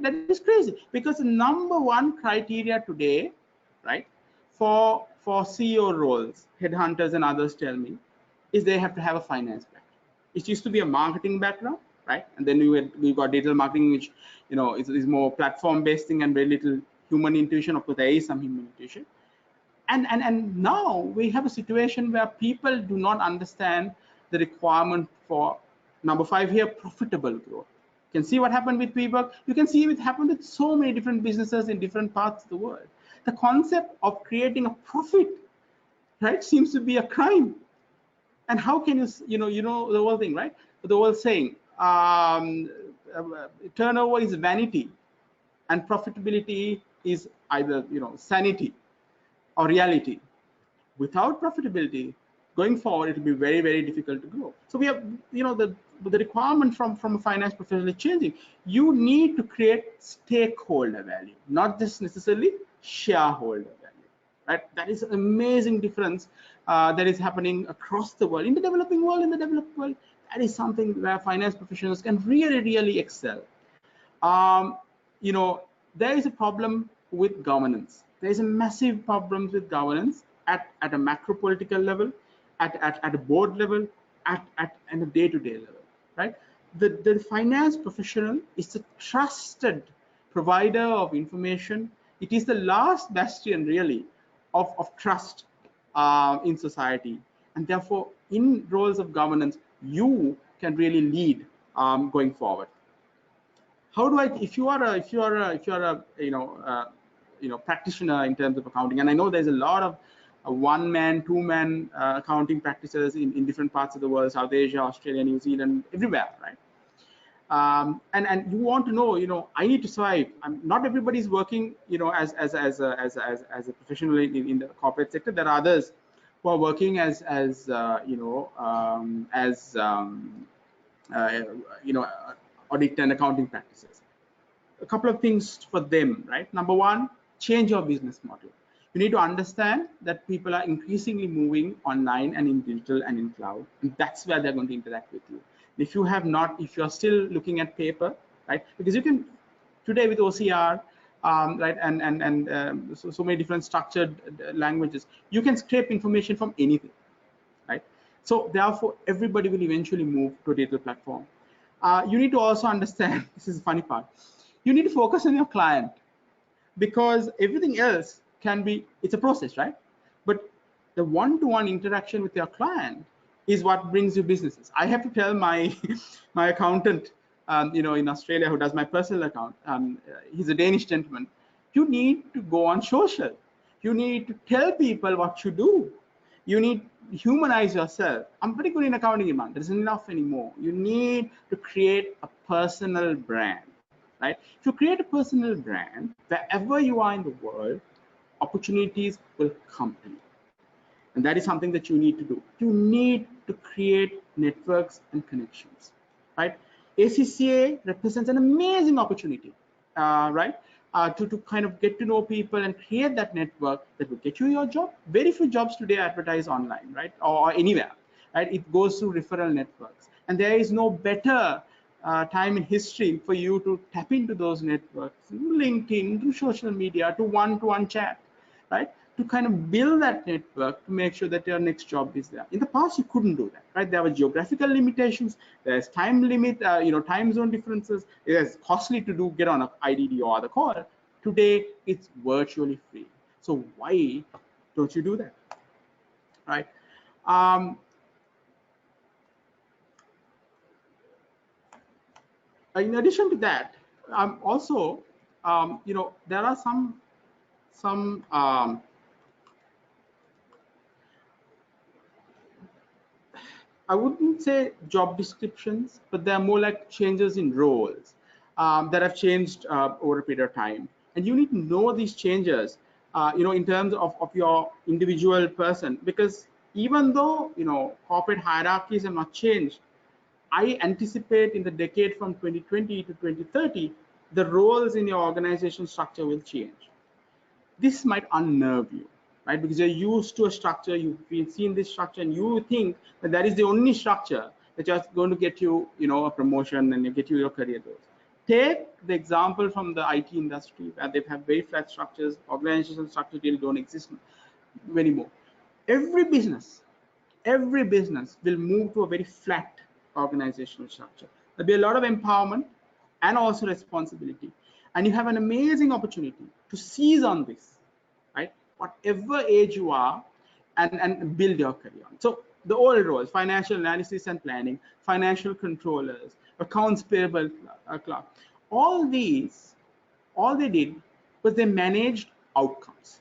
that is crazy because the number one criteria today, right, for CEO roles, headhunters and others tell me, is they have to have a finance background. It used to be a marketing background, right? And then we got digital marketing, which is more platform-based thing and very little human intuition. Of course, there is some human intuition. And now we have a situation where people do not understand the requirement for number 5 here, profitable growth. You can see what happened with WeWork. You can see it happened with so many different businesses in different parts of the world. The concept of creating a profit, right, seems to be a crime. And how can you know the whole thing, right? The whole saying, turnover is vanity, and profitability is either sanity or reality. Without profitability, going forward, it will be very, very difficult to grow. So we have, the requirement from a finance professional is changing. You need to create stakeholder value, not just necessarily shareholder value, right? That is an amazing difference that is happening across the world, in the developing world, in the developed world. That is something where finance professionals can really, really excel. Um, you know, there is a problem with governance. There is a massive problem with governance at a macro political level, at a board level, at a day-to-day level, right? The finance professional is a trusted provider of information. It is the last bastion, really, of trust in society. And therefore, in roles of governance, you can really lead going forward. How do I, if you are a practitioner in terms of accounting, and I know there's a lot of one-man, two-man accounting practices in different parts of the world, South Asia, Australia, New Zealand, everywhere, right? And you want to know, I need to survive. Not everybody's working, as a professional in the corporate sector. There are others who are working as uh, you know, audit and accounting practices. A couple of things for them, right? Number one, change your business model. You need to understand that people are increasingly moving online and in digital and in cloud, and that's where they're going to interact with you. If you're still looking at paper, right? Because you can today with OCR, right, and so many different structured languages, you can scrape information from anything, right? So therefore, everybody will eventually move to a digital platform. You need to also understand, this is the funny part, you need to focus on your client, because everything else can be, it's a process, right? But the one-to-one interaction with your client is what brings you businesses. I have to tell my my accountant, in Australia, who does my personal account, he's a Danish gentleman, you need to go on social. You need to tell people what you do. You need to humanize yourself. I'm pretty good in accounting, man. There isn't enough anymore. You need to create a personal brand, right? If you create a personal brand, wherever you are in the world, opportunities will come to you. And that is something that you need to do. You need to create networks and connections, right? ACCA represents an amazing opportunity, right? To kind of get to know people and create that network that will get you your job. Very few jobs today advertise online, right? Or anywhere, right? It goes through referral networks. And there is no better time in history for you to tap into those networks, LinkedIn, through social media, to one-to-one chat, right? To kind of build that network to make sure that your next job is there. In the past, you couldn't do that, right? There were geographical limitations. There's time limit, time zone differences. It's costly to get on an IDD or other call. Today, it's virtually free. So why don't you do that, right? In addition to that, also, there are some I wouldn't say job descriptions, but they're more like changes in roles that have changed over a period of time. And you need to know these changes, in terms of your individual person, because even though, corporate hierarchies have not changed, I anticipate in the decade from 2020 to 2030, the roles in your organization structure will change. This might unnerve you, right? Because you're used to a structure, you've been seeing this structure, and you think that that is the only structure that is going to get you, a promotion and get you your career goals. Take the example from the IT industry, where they have very flat structures, organizational structures really don't exist anymore. Every business will move to a very flat organizational structure. There'll be a lot of empowerment and also responsibility. And you have an amazing opportunity to seize on this, right? Whatever age you are, and build your career on. So the old roles, financial analysis and planning, financial controllers, accounts payable clerk, all these, all they did was they managed outcomes,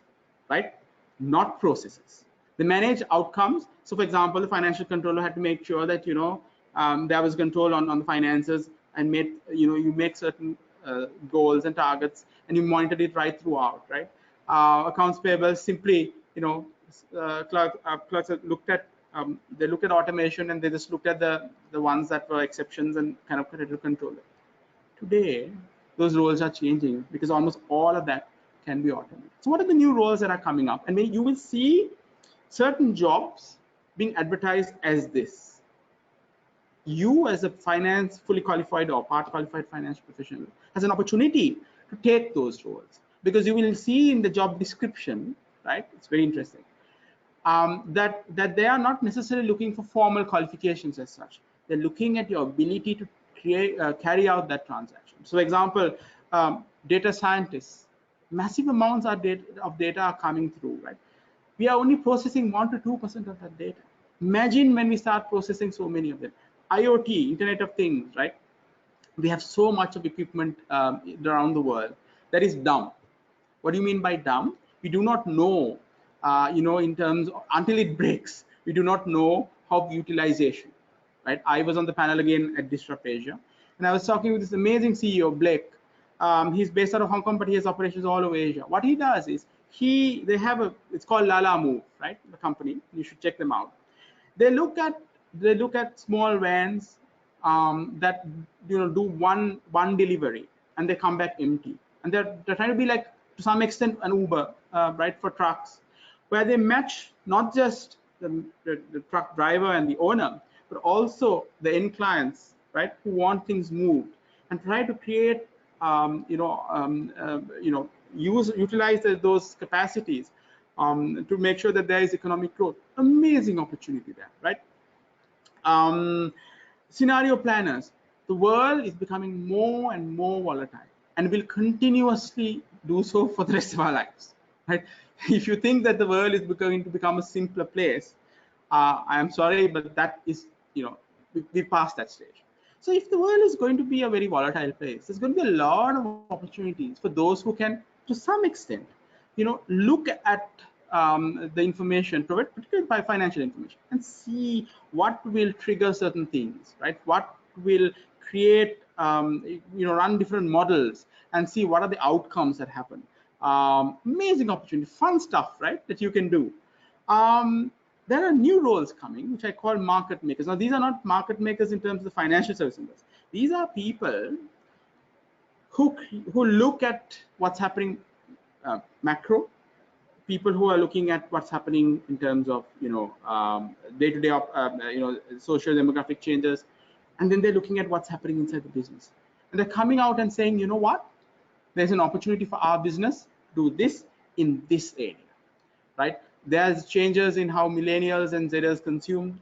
right? Not processes. They manage outcomes. So for example, the financial controller had to make sure that, there was control on the finances, and you make certain goals and targets, and you monitor it right throughout, right? Accounts payable, simply, clerks looked at they look at automation and they just looked at the ones that were exceptions and kind of tried to control it. Today, those roles are changing because almost all of that can be automated. So what are the new roles that are coming up? And you will see certain jobs being advertised as this. You as a fully qualified or part qualified finance professional has an opportunity to take those roles, because you will see in the job description, right? It's very interesting. That they are not necessarily looking for formal qualifications as such. They're looking at your ability to carry out that transaction. So, example, data scientists, massive amounts of data are coming through, right? We are only processing 1 to 2% of that data. Imagine when we start processing so many of them. IoT, Internet of Things, right? We have so much of equipment around the world that is dumb. What do you mean by dumb? We do not know, in terms of, until it breaks, we do not know how utilization, right? I was on the panel again at Disrupt Asia, and I was talking with this amazing CEO, Blake. He's based out of Hong Kong, but he has operations all over Asia. What he does is it's called Lala Move, right? The company, you should check them out. They look at small vans that do one delivery, and they come back empty, and they're trying to be like, to some extent, an Uber, right, for trucks, where they match not just the truck driver and the owner, but also the end clients, right, who want things moved, and try to create, utilize those capacities to make sure that there is economic growth. Amazing opportunity there, right? Scenario planners. The world is becoming more and more volatile, and will continuously do so for the rest of our lives, right? If you think that the world is going to become a simpler place, I am sorry, but that is, we passed that stage. So if the world is going to be a very volatile place, there's going to be a lot of opportunities for those who can, to some extent, look at the information provided, particularly by financial information, and see what will trigger certain things, right? What will create, run different models and see what are the outcomes that happen. Amazing opportunity, fun stuff, right, that you can do. There are new roles coming, which I call market makers. Now, these are not market makers in terms of the financial services. These are people who look at what's happening macro, people who are looking at what's happening in terms of day-to-day social demographic changes, and then they're looking at what's happening inside the business, and they're coming out and saying, you know what, there's an opportunity for our business to do this in this area, right? There's changes in how millennials and Zers consume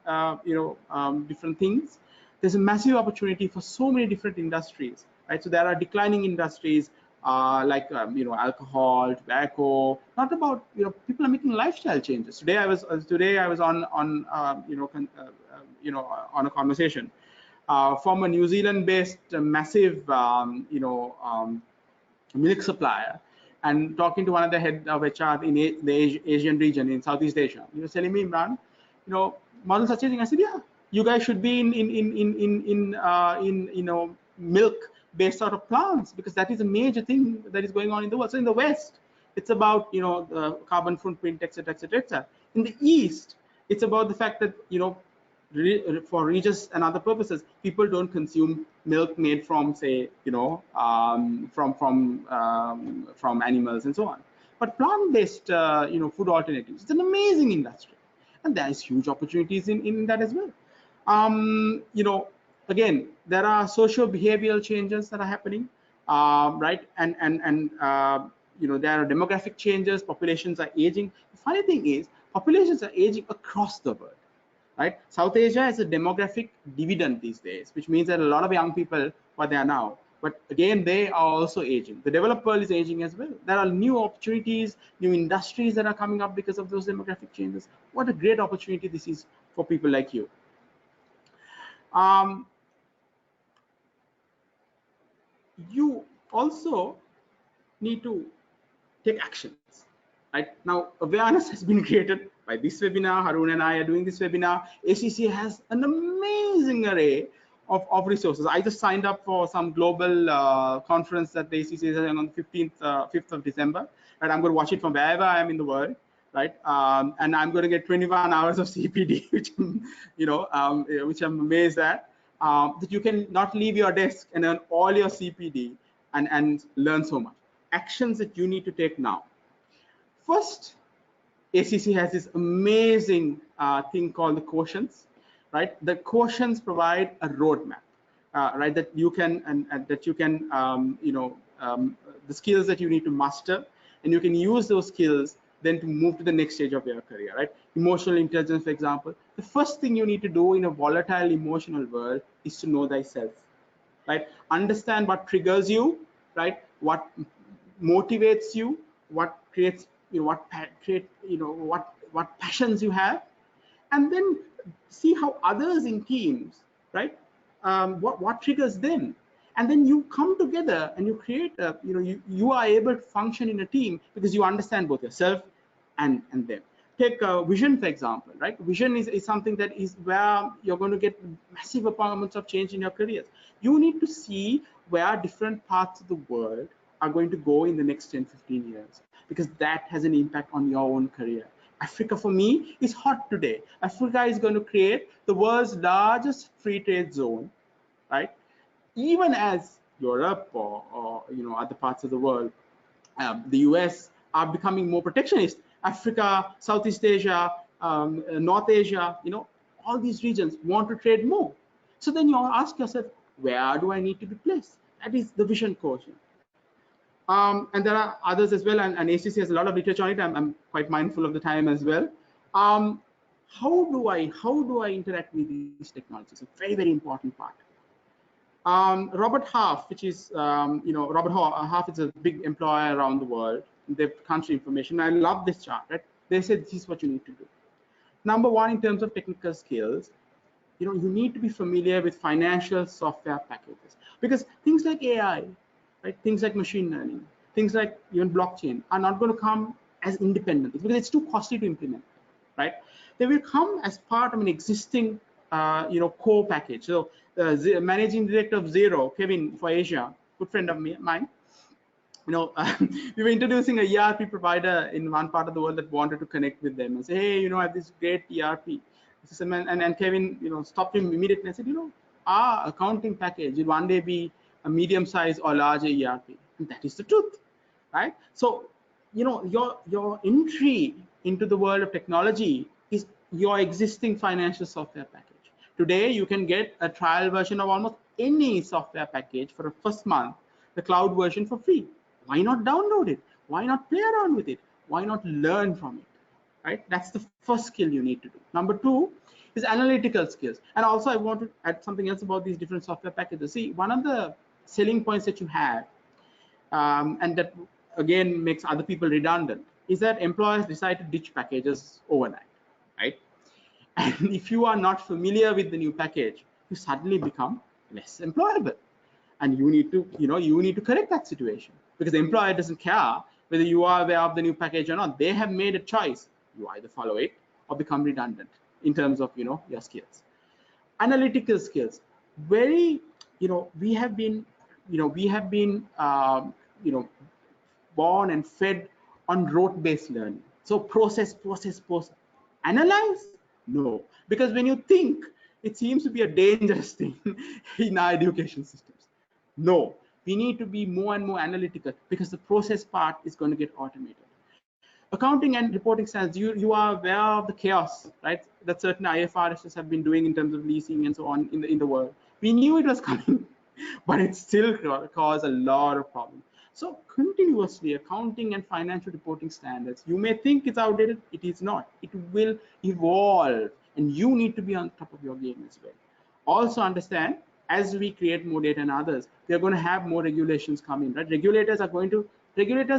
different things. There's a massive opportunity for so many different industries, right? So there are declining industries like alcohol, tobacco. Not about, people are making lifestyle changes. Today I was on a conversation from a New Zealand-based massive milk supplier, and talking to one of the head of HR in the Asian region, in Southeast Asia. He was telling me, Imran, models are changing. I said, yeah, you guys should be in milk based out of plants, because that is a major thing that is going on in the world. So in the West, it's about the carbon footprint, etc., etc., etc. In the East, it's about the fact that for religious and other purposes, people don't consume milk made from, say, from animals and so on. But plant-based, food alternatives, it's an amazing industry, and there is huge opportunities in that as well. Again, there are social behavioral changes that are happening, right? And there are demographic changes. Populations are aging. The funny thing is, populations are aging across the world. Right? South Asia has a demographic dividend these days, which means that a lot of young people are there now. But again, they are also aging. The developed world is aging as well. There are new opportunities, new industries that are coming up because of those demographic changes. What a great opportunity this is for people like you. You also need to take actions. Right? Now, awareness has been created by this webinar. Harun and I are doing this webinar. ACCA has an amazing array of resources. I just signed up for some global conference that the ACCA is on the 5th of December. And I'm going to watch it from wherever I am in the world. right? And I'm going to get 21 hours of CPD, which which I'm amazed at. That you can not leave your desk and earn all your CPD and learn so much. Actions that you need to take now. First, ACC has this amazing thing called the quotients, right? The quotients provide a roadmap, right? That you can and that you can, the skills that you need to master, and you can use those skills then to move to the next stage of your career, right? Emotional intelligence, for example. The first thing you need to do in a volatile emotional world is to know thyself, right? Understand what triggers you, right? What motivates you, what creates, what passions you have, and then see how others in teams, right? What triggers them, and then you come together and you create a, you are able to function in a team because you understand both yourself and them. Take vision, for example, right? Vision is something that is where you're going to get massive amounts of change in your careers. You need to see where different parts of the world are going to go in the next 10-15 years, because that has an impact on your own career. Africa, for me, is hot today. Africa is going to create the world's largest free trade zone, right? Even as Europe or other parts of the world, the US are becoming more protectionist. Africa, Southeast Asia, North Asia, all these regions want to trade more. So then you ask yourself, where do I need to be placed? That is the vision quotient. And there are others as well, and ACC has a lot of literature on it. I'm quite mindful of the time as well. How do I interact with these technologies? A very, very important part. Robert Half, which is, Robert Half is a big employer around the world. They've country information. I love this chart, right? They said this is what you need to do. Number one, in terms of technical skills, you need to be familiar with financial software packages, because things like AI, right? Things like machine learning, things like even blockchain are not going to come as independent because it's too costly to implement, right? They will come as part of an existing, core package. So, the managing director of Zero, Kevin for Asia, good friend of mine, we were introducing a ERP provider in one part of the world that wanted to connect with them and say, hey, I have this great ERP. And Kevin, stopped him immediately and said, our accounting package will one day be a medium-sized or larger ERP. And that is the truth, right? So, your entry into the world of technology is your existing financial software package. Today, you can get a trial version of almost any software package for a first month, the cloud version for free. Why not download it? Why not play around with it? Why not learn from it? Right? That's the first skill you need to do. Number two is analytical skills. And also, I want to add something else about these different software packages. See, one of the selling points that you have, and that again makes other people redundant, is that employers decide to ditch packages overnight, right? And if you are not familiar with the new package, you suddenly become less employable. And you need to correct that situation, because the employer doesn't care whether you are aware of the new package or not. They have made a choice. You either follow it or become redundant in terms of your skills. Analytical skills, very, we have been born and fed on rote-based learning. So process. Analyze? No, because when you think, it seems to be a dangerous thing in our education systems. No, we need to be more and more analytical, because the process part is going to get automated. Accounting and reporting standards, you are aware of the chaos, right, that certain IFRSs have been doing in terms of leasing and so on in the world. We knew it was coming, but it still caused a lot of problems. So continuously, accounting and financial reporting standards, you may think it's outdated. It is not. It will evolve, and you need to be on top of your game as well. Also understand, as we create more data and others, we are going to have more regulations come in, right? Regulators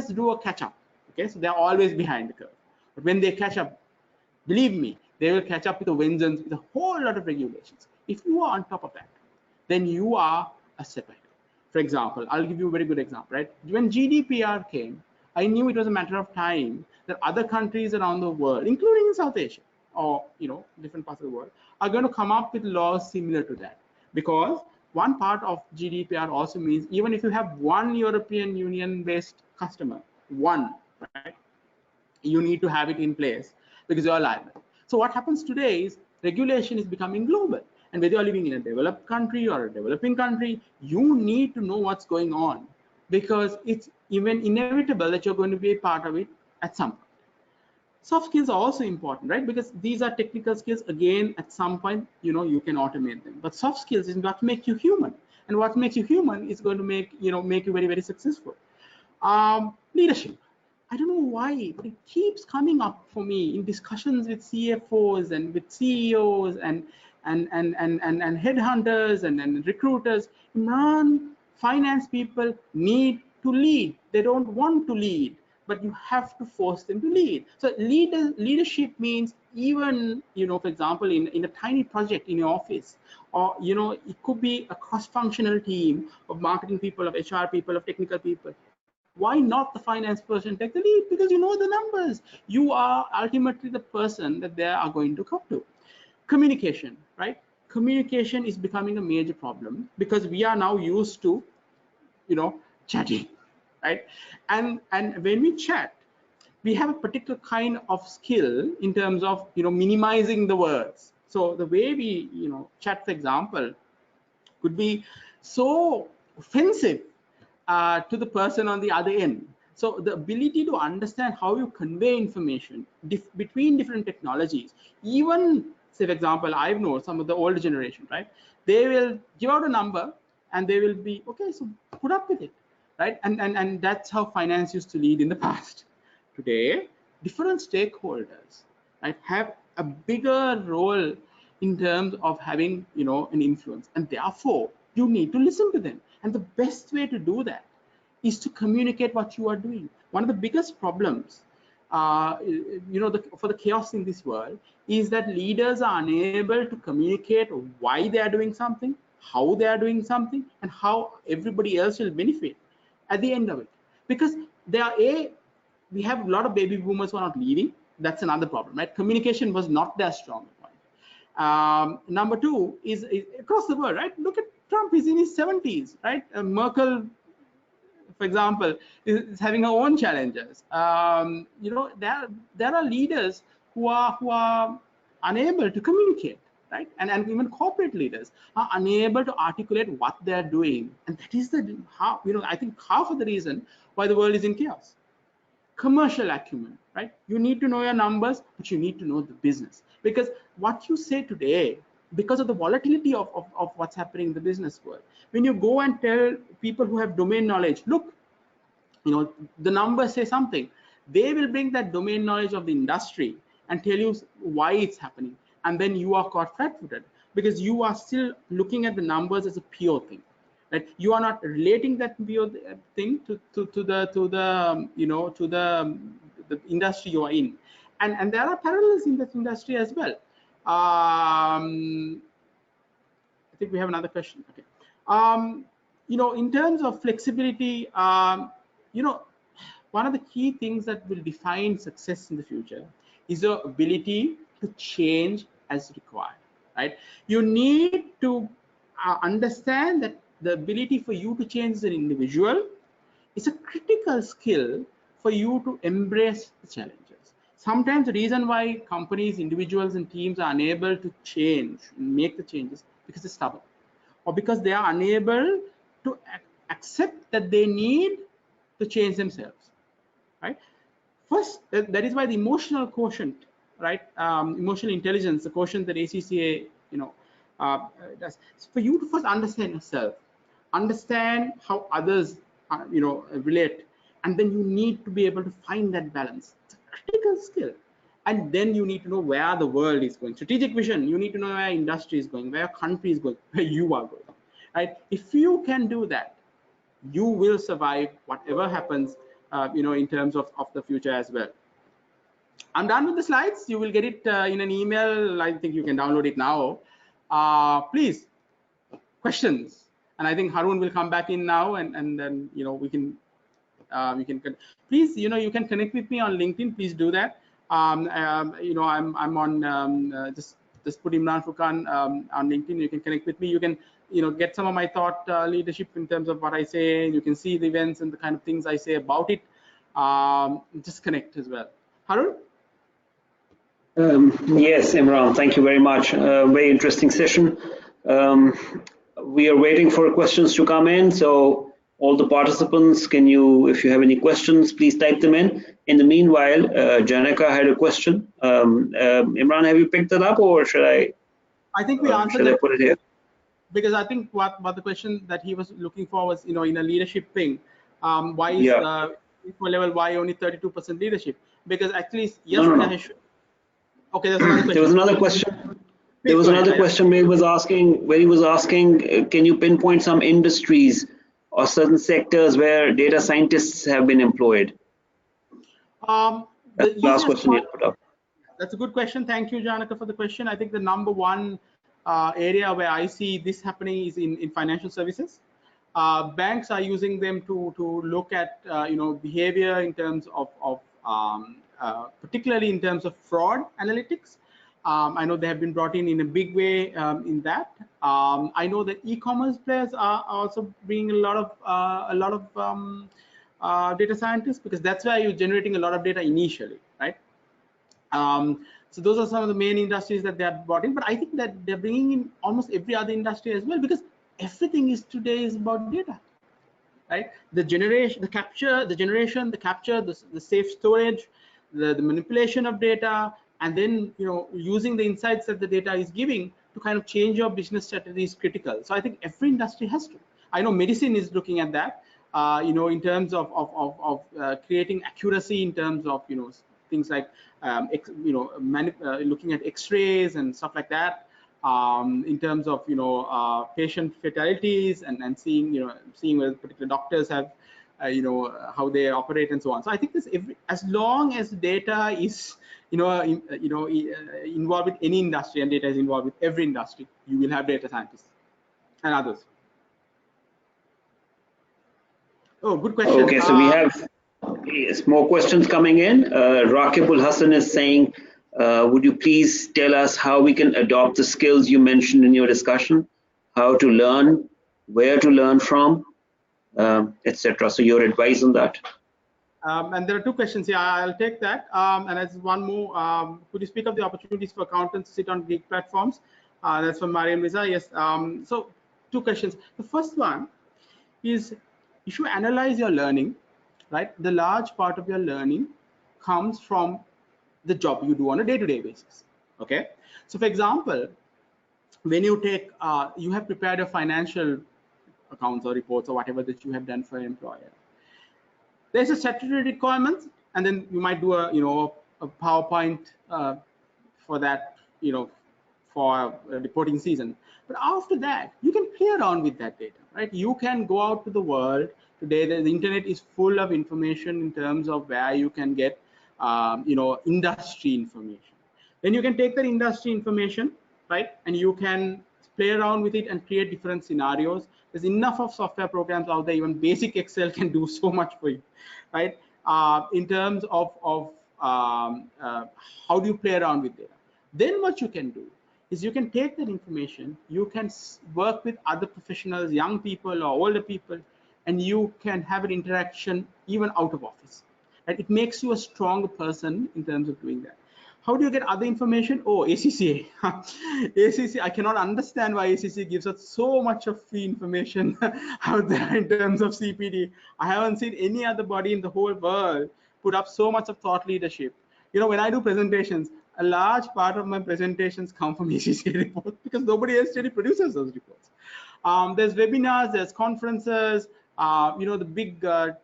do a catch up. Okay, so they're always behind the curve. But when they catch up, believe me, they will catch up with a vengeance, with a whole lot of regulations. If you are on top of that, then you are a step ahead. For example, I'll give you a very good example, right? When GDPR came, I knew it was a matter of time that other countries around the world, including in South Asia or different parts of the world, are going to come up with laws similar to that. Because one part of GDPR also means, even if you have one European Union based customer, one, right, you need to have it in place because you're liable. So what happens today is regulation is becoming global, and whether you're living in a developed country or a developing country, you need to know what's going on, because it's even inevitable that you're going to be a part of it at some point. Soft skills are also important, right? Because these are technical skills. Again, at some point, you can automate them. But soft skills is what makes you human, and what makes you human is going to make you very, very successful. Leadership. I don't know why, but it keeps coming up for me in discussions with CFOs and with CEOs and headhunters and recruiters. Imran, finance people need to lead. They don't want to lead, but you have to force them to lead. So leadership means, even for example, in a tiny project in your office, or it could be a cross-functional team of marketing people, of HR people, of technical people. Why not the finance person take the lead? Because you know the numbers. You are ultimately the person that they are going to come to. Communication, right? Communication is becoming a major problem because we are now used to chatting, right? And when we chat, we have a particular kind of skill in terms of minimizing the words. So the way we chat, for example, could be so offensive to the person on the other end. So the ability to understand how you convey information between different technologies, even say, for example, I've known some of the older generation, right? They will give out a number and they will be, okay, so put up with it, right? And that's how finance used to lead in the past. Today, different stakeholders, right, have a bigger role in terms of having an influence, and therefore you need to listen to them. And the best way to do that is to communicate what you are doing. One of the biggest problems for the chaos in this world is that leaders are unable to communicate why they are doing something, how they are doing something, and how everybody else will benefit at the end of it. Because we have a lot of baby boomers who are not leading. That's another problem, right? Communication was not their strong point. Number two is across the world, right? Look at Trump. He's in his 70s, right? Merkel, for example, is having her own challenges. There are leaders who are unable to communicate, right? And even corporate leaders are unable to articulate what they're doing, and that is I think half of the reason why the world is in chaos. Commercial acumen, right? You need to know your numbers, but you need to know the business, because what you say today, because of the volatility of what's happening in the business world, when you go and tell people who have domain knowledge, look, the numbers say something, they will bring that domain knowledge of the industry and tell you why it's happening, and then you are caught flat-footed because you are still looking at the numbers as a pure thing. Right? You are not relating that thing to the industry you are in, and there are parallels in this industry as well. I think we have another question. Okay, in terms of flexibility, one of the key things that will define success in the future is your ability to change as required. Right? You need to understand that the ability for you to change as an individual is a critical skill for you to embrace the challenges. Sometimes the reason why companies, individuals, and teams are unable to change and make the changes because they're stubborn, or because they are unable to accept that they need to change themselves. Right? First, that is why the emotional quotient, right? Emotional intelligence, the quotient that ACCA, does. So for you to first understand yourself, understand how others, relate, and then you need to be able to find that balance. It's a critical skill. And then you need to know where the world is going. Strategic vision. You need to know where industry is going, where country is going, where you are going. Right? If you can do that, you will survive whatever happens, in terms of the future as well. I'm done with the slides. You will get it in an email. I think you can download it now. Please, questions. And I think Harun will come back in now, and then we can please you can connect with me on LinkedIn. Please do that. I'm on just put Imran Furqan on LinkedIn. You can connect with me. You can get some of my thought leadership in terms of what I say. You can see the events and the kind of things I say about it. Just connect as well. Harun? Yes, Imran, thank you very much. Very interesting session. Um, we are waiting for questions to come in. So all the participants, if you have any questions, please type them in. In the meanwhile, Janaka had a question. Imran, have you picked that up, or I think we answered should I that put it here? because I think what the question that he was looking for was, in a leadership thing, why is Yeah. equal level, why only 32% leadership? Because actually, No, yes, no, there no. has. Okay, there's another There was question. another question. There Please was go ahead. another question where he was asking, can you pinpoint some industries or certain sectors where data scientists have been employed? That's The the last easiest question he part. put up. That's a good question. Thank you, Janaka, for the question. I think the number one area where I see this happening is in financial services. Banks are using them to look at behavior in terms of particularly in terms of fraud analytics. I know they have been brought in a big way in that. I know that e-commerce players are also bringing a lot of data scientists, because that's where you're generating a lot of data initially, right? So those are some of the main industries that they have brought in, but I think that they're bringing in almost every other industry as well, because everything is today is about data, right? The generation, the capture, the generation, the capture, the safe storage, the manipulation of data, and then using the insights that the data is giving to kind of change your business strategy is critical. So I think every industry has to. I know medicine is looking at that, in terms of creating accuracy in terms of things like looking at X-rays and stuff like that, in terms of patient fatalities, and seeing whether particular doctors have how they operate and so on. So I think this, as long as data is involved with any industry, and data is involved with every industry, you will have data scientists and others. Oh, good question. Okay, so we have more questions coming in. Rakibul Hassan is saying, would you please tell us how we can adopt the skills you mentioned in your discussion, how to learn, where to learn from, etc. So your advice on that. And there are two questions here. I'll take that. And there's one more. Could you speak of the opportunities for accountants to sit on gig platforms? That's from Mariam Riza. Yes. So two questions. The first one is, you should analyze your learning, right? The large part of your learning comes from the job you do on a day-to-day basis. Okay. So for example, when you take, you have prepared a financial accounts or reports or whatever that you have done for an employer. There's a statutory requirement, and then you might do a PowerPoint for that, for a reporting season. But after that, you can play around with that data, right? You can go out to the world. Today, the internet is full of information in terms of where you can get, industry information. Then you can take that industry information, right, and you can play around with it and create different scenarios. There's enough of software programs out there. Even basic Excel can do so much for you, right? In terms of how do you play around with data? Then what you can do is you can take that information, you can work with other professionals, young people or older people, and you can have an interaction even out of office. And it makes you a stronger person in terms of doing that. How do you get other information? Oh, ACCA. ACCA, I cannot understand why ACCA gives us so much of free information out there in terms of CPD. I haven't seen any other body in the whole world put up so much of thought leadership. When I do presentations, a large part of my presentations come from ACCA reports, because nobody else really produces those reports. There's webinars, there's conferences, the big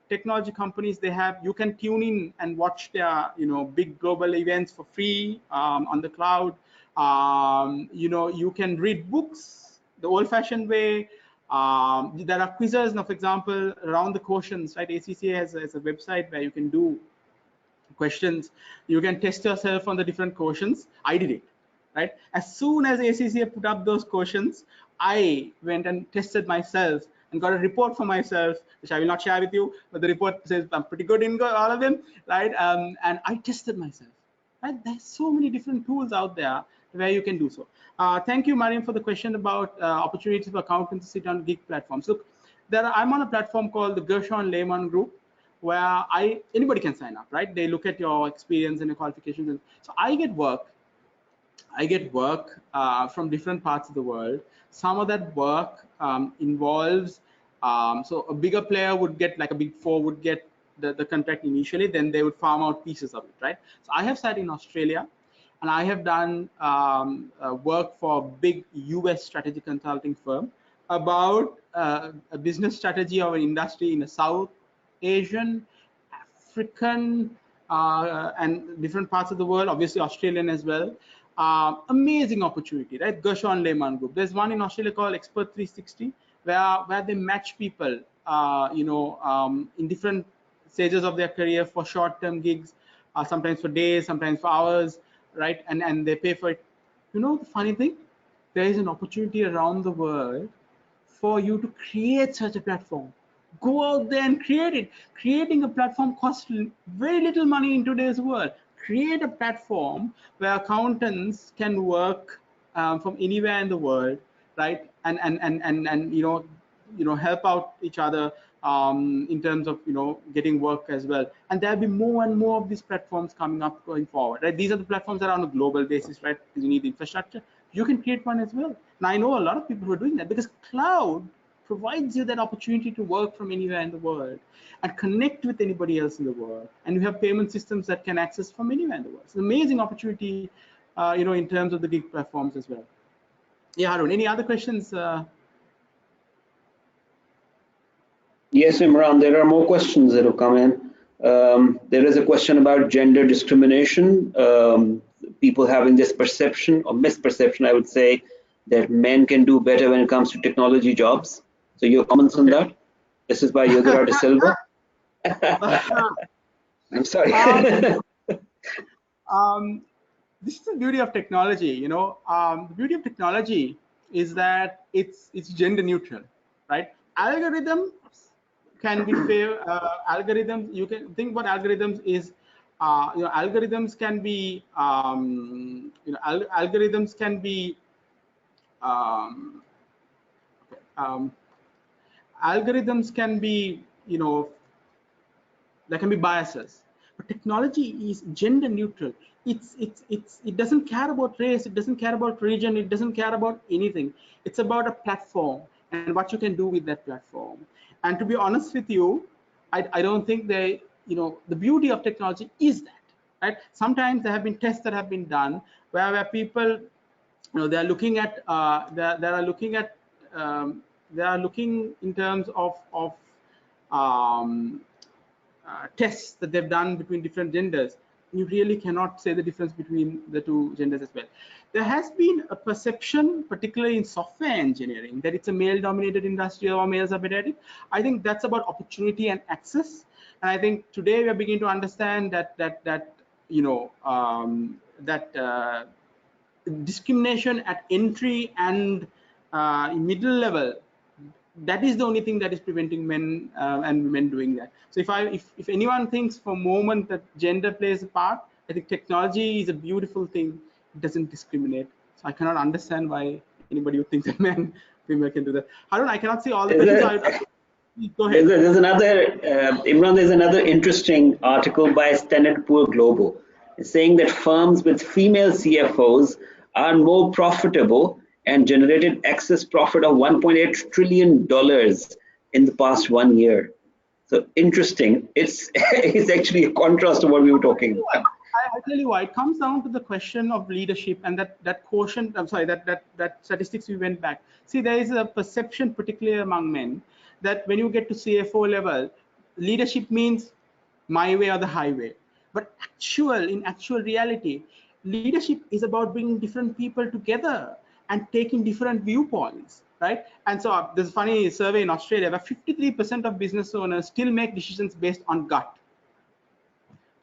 technology companies, you can tune in and watch their, big global events for free on the cloud. You can read books the old-fashioned way. There are quizzes now, for example, around the questions, right? ACCA has a website where you can do questions. You can test yourself on the different questions. I did it, right? As soon as ACCA put up those questions, I went and tested myself and got a report for myself, which I will not share with you, but the report says I'm pretty good in all of them, right? And I tested myself, right? There's so many different tools out there where you can do so. Thank you, Mariam, for the question about opportunities for accountants to sit on gig platforms. Look, I'm on a platform called the Gershon Lehman Group, where anybody can sign up, right? They look at your experience and your qualifications, and so I get work from different parts of the world. Some of that work involves, so a bigger player would get, like a big four would get the contract initially, then they would farm out pieces of it, right? So I have sat in Australia, and I have done work for a big US strategy consulting firm about a business strategy of an industry in a South Asian, African, and different parts of the world, obviously Australian as well. Amazing opportunity, right? Gershon Lehman Group. There's one in Australia called Expert 360, where they match people, in different stages of their career for short-term gigs, sometimes for days, sometimes for hours, right? And they pay for it. You know, the funny thing, there is an opportunity around the world for you to create such a platform. Go out there and create it. Creating a platform costs very little money in today's world. Create a platform where accountants can work from anywhere in the world, right? And help out each other in terms of getting work as well. And there'll be more and more of these platforms coming up going forward, right? These are the platforms that are on a global basis, right? Because you need infrastructure. You can create one as well. And I know a lot of people who are doing that, because cloud provides you that opportunity to work from anywhere in the world and connect with anybody else in the world. And you have payment systems that can access from anywhere in the world. It's an amazing opportunity, in terms of the gig platforms as well. Yeah, Harun, any other questions? Yes, Imran, there are more questions that have come in. There is a question about gender discrimination. People having this perception or misperception, I would say, that men can do better when it comes to technology jobs. So your comments on that? This is by Yogara de Silva. I'm sorry. This is the beauty of technology. The beauty of technology is that it's gender neutral, right? Algorithms can be fair. Algorithms, you can think about algorithms is, algorithms can be, algorithms can be, algorithms can be, there can be biases, but technology is gender neutral. It doesn't care about race, it doesn't care about region, it doesn't care about anything. It's about a platform and what you can do with that platform. And to be honest with you, I don't think the beauty of technology is that, right? Sometimes there have been tests that have been done where people, they are looking at, they are looking in terms of tests that they've done between different genders. You really cannot say the difference between the two genders as well. There has been a perception, particularly in software engineering, that it's a male-dominated industry or males are better at it. I think that's about opportunity and access. And I think today we are beginning to understand that discrimination at entry and middle level, that is the only thing that is preventing men and women doing that. So if anyone thinks for a moment that gender plays a part, I think technology is a beautiful thing. It doesn't discriminate. So I cannot understand why anybody would think that women can do that. Harun, I cannot see all the questions. Go ahead. There's another, Imran, there's another interesting article by Standard Poor Global. It's saying that firms with female CFOs are more profitable and generated excess profit of $1.8 trillion in the past 1 year. So interesting. It's actually a contrast to what we were talking about. I tell you why. It comes down to the question of leadership and that quotient. I'm sorry, that statistics we went back. See, there is a perception, particularly among men, that when you get to CFO level, leadership means my way or the highway. But in actual reality, leadership is about bringing different people together and taking different viewpoints, right? And so there's a funny survey in Australia where 53% of business owners still make decisions based on gut,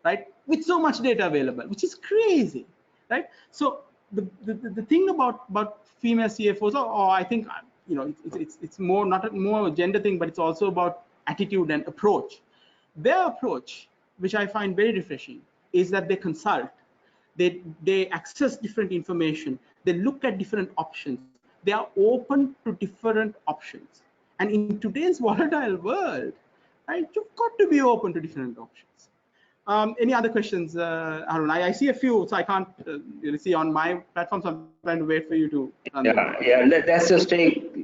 right? With so much data available, which is crazy, right? So the thing about female CFOs, or I think it's more not more a gender thing, but it's also about attitude and approach. Their approach, which I find very refreshing, is that they consult, they access different information, they look at different options, they are open to different options. And in today's volatile world, right? You've got to be open to different options. Any other questions, Arun? I see a few, so I can't really see on my platform, so I'm trying to wait for you to run them. Yeah. Let's just take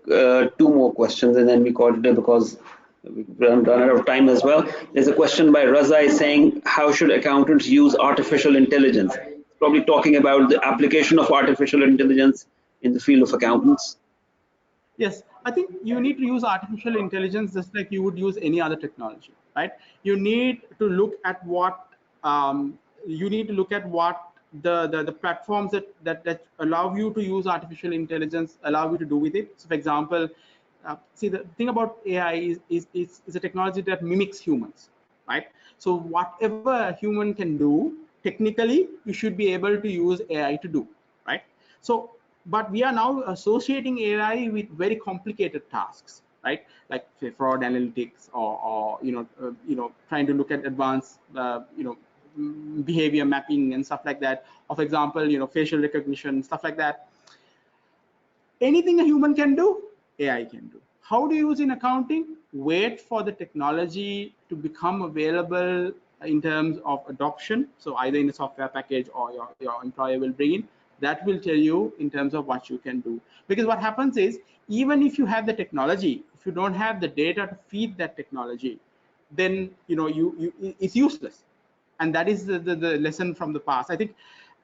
2 more questions and then we call it a, because we've run out of time as well. There's a question by Raza saying, how should accountants use artificial intelligence? Probably talking about the application of artificial intelligence in the field of accountants. Yes, I think you need to use artificial intelligence just like you would use any other technology, right? You need to look at what the platforms that allow you to use artificial intelligence allow you to do with it. So, for example, see, the thing about AI is a technology that mimics humans, right? So whatever a human can do, technically, you should be able to use AI to do, right? So, but we are now associating AI with very complicated tasks, right? Like say fraud analytics, or trying to look at advanced behavior mapping and stuff like that. Or for example, facial recognition, stuff like that. Anything a human can do, AI can do. How do you use in accounting? Wait for the technology to become available in terms of adoption. So either in a software package or your employer will bring in. That will tell you in terms of what you can do. Because what happens is, even if you have the technology, if you don't have the data to feed that technology, then it's useless. And that is the lesson from the past. I think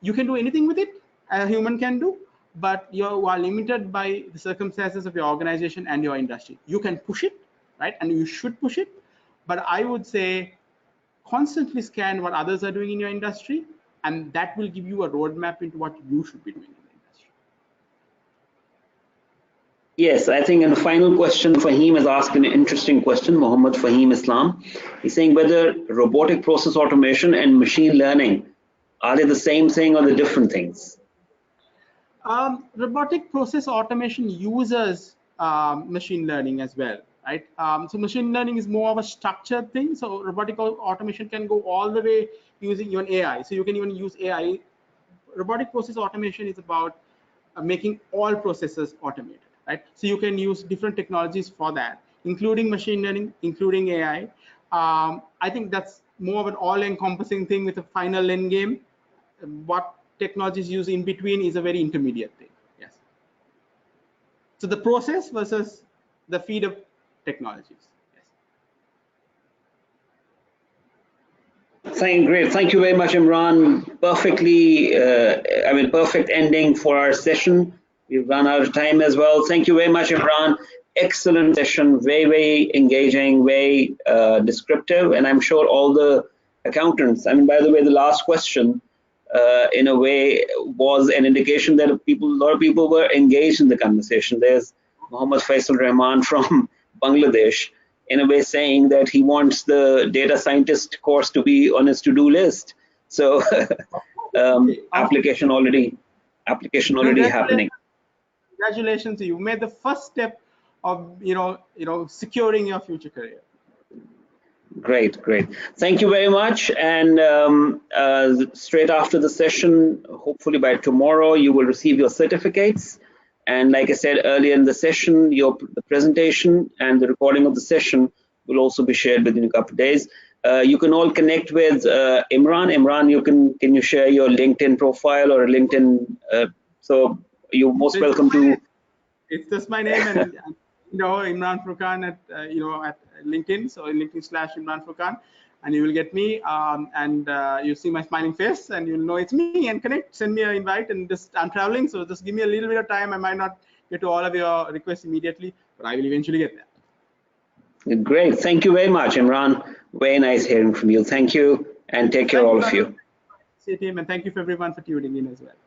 you can do anything with it, a human can do, but you are limited by the circumstances of your organization and your industry. You can push it, right? And you should push it. But I would say constantly scan what others are doing in your industry, and that will give you a roadmap into what you should be doing in the industry. Yes, I think, and the final question, Fahim has asked an interesting question, Muhammad Fahim Islam. He's saying whether robotic process automation and machine learning, are they the same thing or the different things? Robotic process automation uses machine learning as well, right? So machine learning is more of a structured thing. So robotic automation can go all the way using even AI. So you can even use AI. Robotic process automation is about making all processes automated, right? So you can use different technologies for that, including machine learning, including AI. I think that's more of an all-encompassing thing with a final end game. What technologies used in between is a very intermediate thing. Yes. So the process versus the feed of technologies. Great. Thank you very much, Imran. Perfect ending for our session. We've run out of time as well. Thank you very much, Imran. Excellent session, very, very engaging, very descriptive, and I'm sure all the accountants, by the way, the last question, in a way, was an indication that a lot of people were engaged in the conversation. There's Muhammad Faisal Rahman from Bangladesh, in a way saying that he wants the data scientist course to be on his to-do list. So application already happening. Congratulations to you. You made the first step of securing your future career. Great. Thank you very much. And straight after the session, hopefully by tomorrow, you will receive your certificates. And like I said earlier in the session, the presentation and the recording of the session will also be shared within a couple of days. You can all connect with Imran. Imran, can you share your LinkedIn profile or a LinkedIn? So you're most welcome to. It's just my name and Imran Furqan at at LinkedIn. So LinkedIn/Imran Furqan, and you will get me. And you see my smiling face, and you'll know it's me. And connect. Send me an invite. And I'm traveling, so just give me a little bit of time. I might not get to all of your requests immediately, but I will eventually get there. Great. Thank you very much, Imran. Very nice hearing from you. Thank you, and take care, all of you. See you, team, and thank you for everyone for tuning in as well.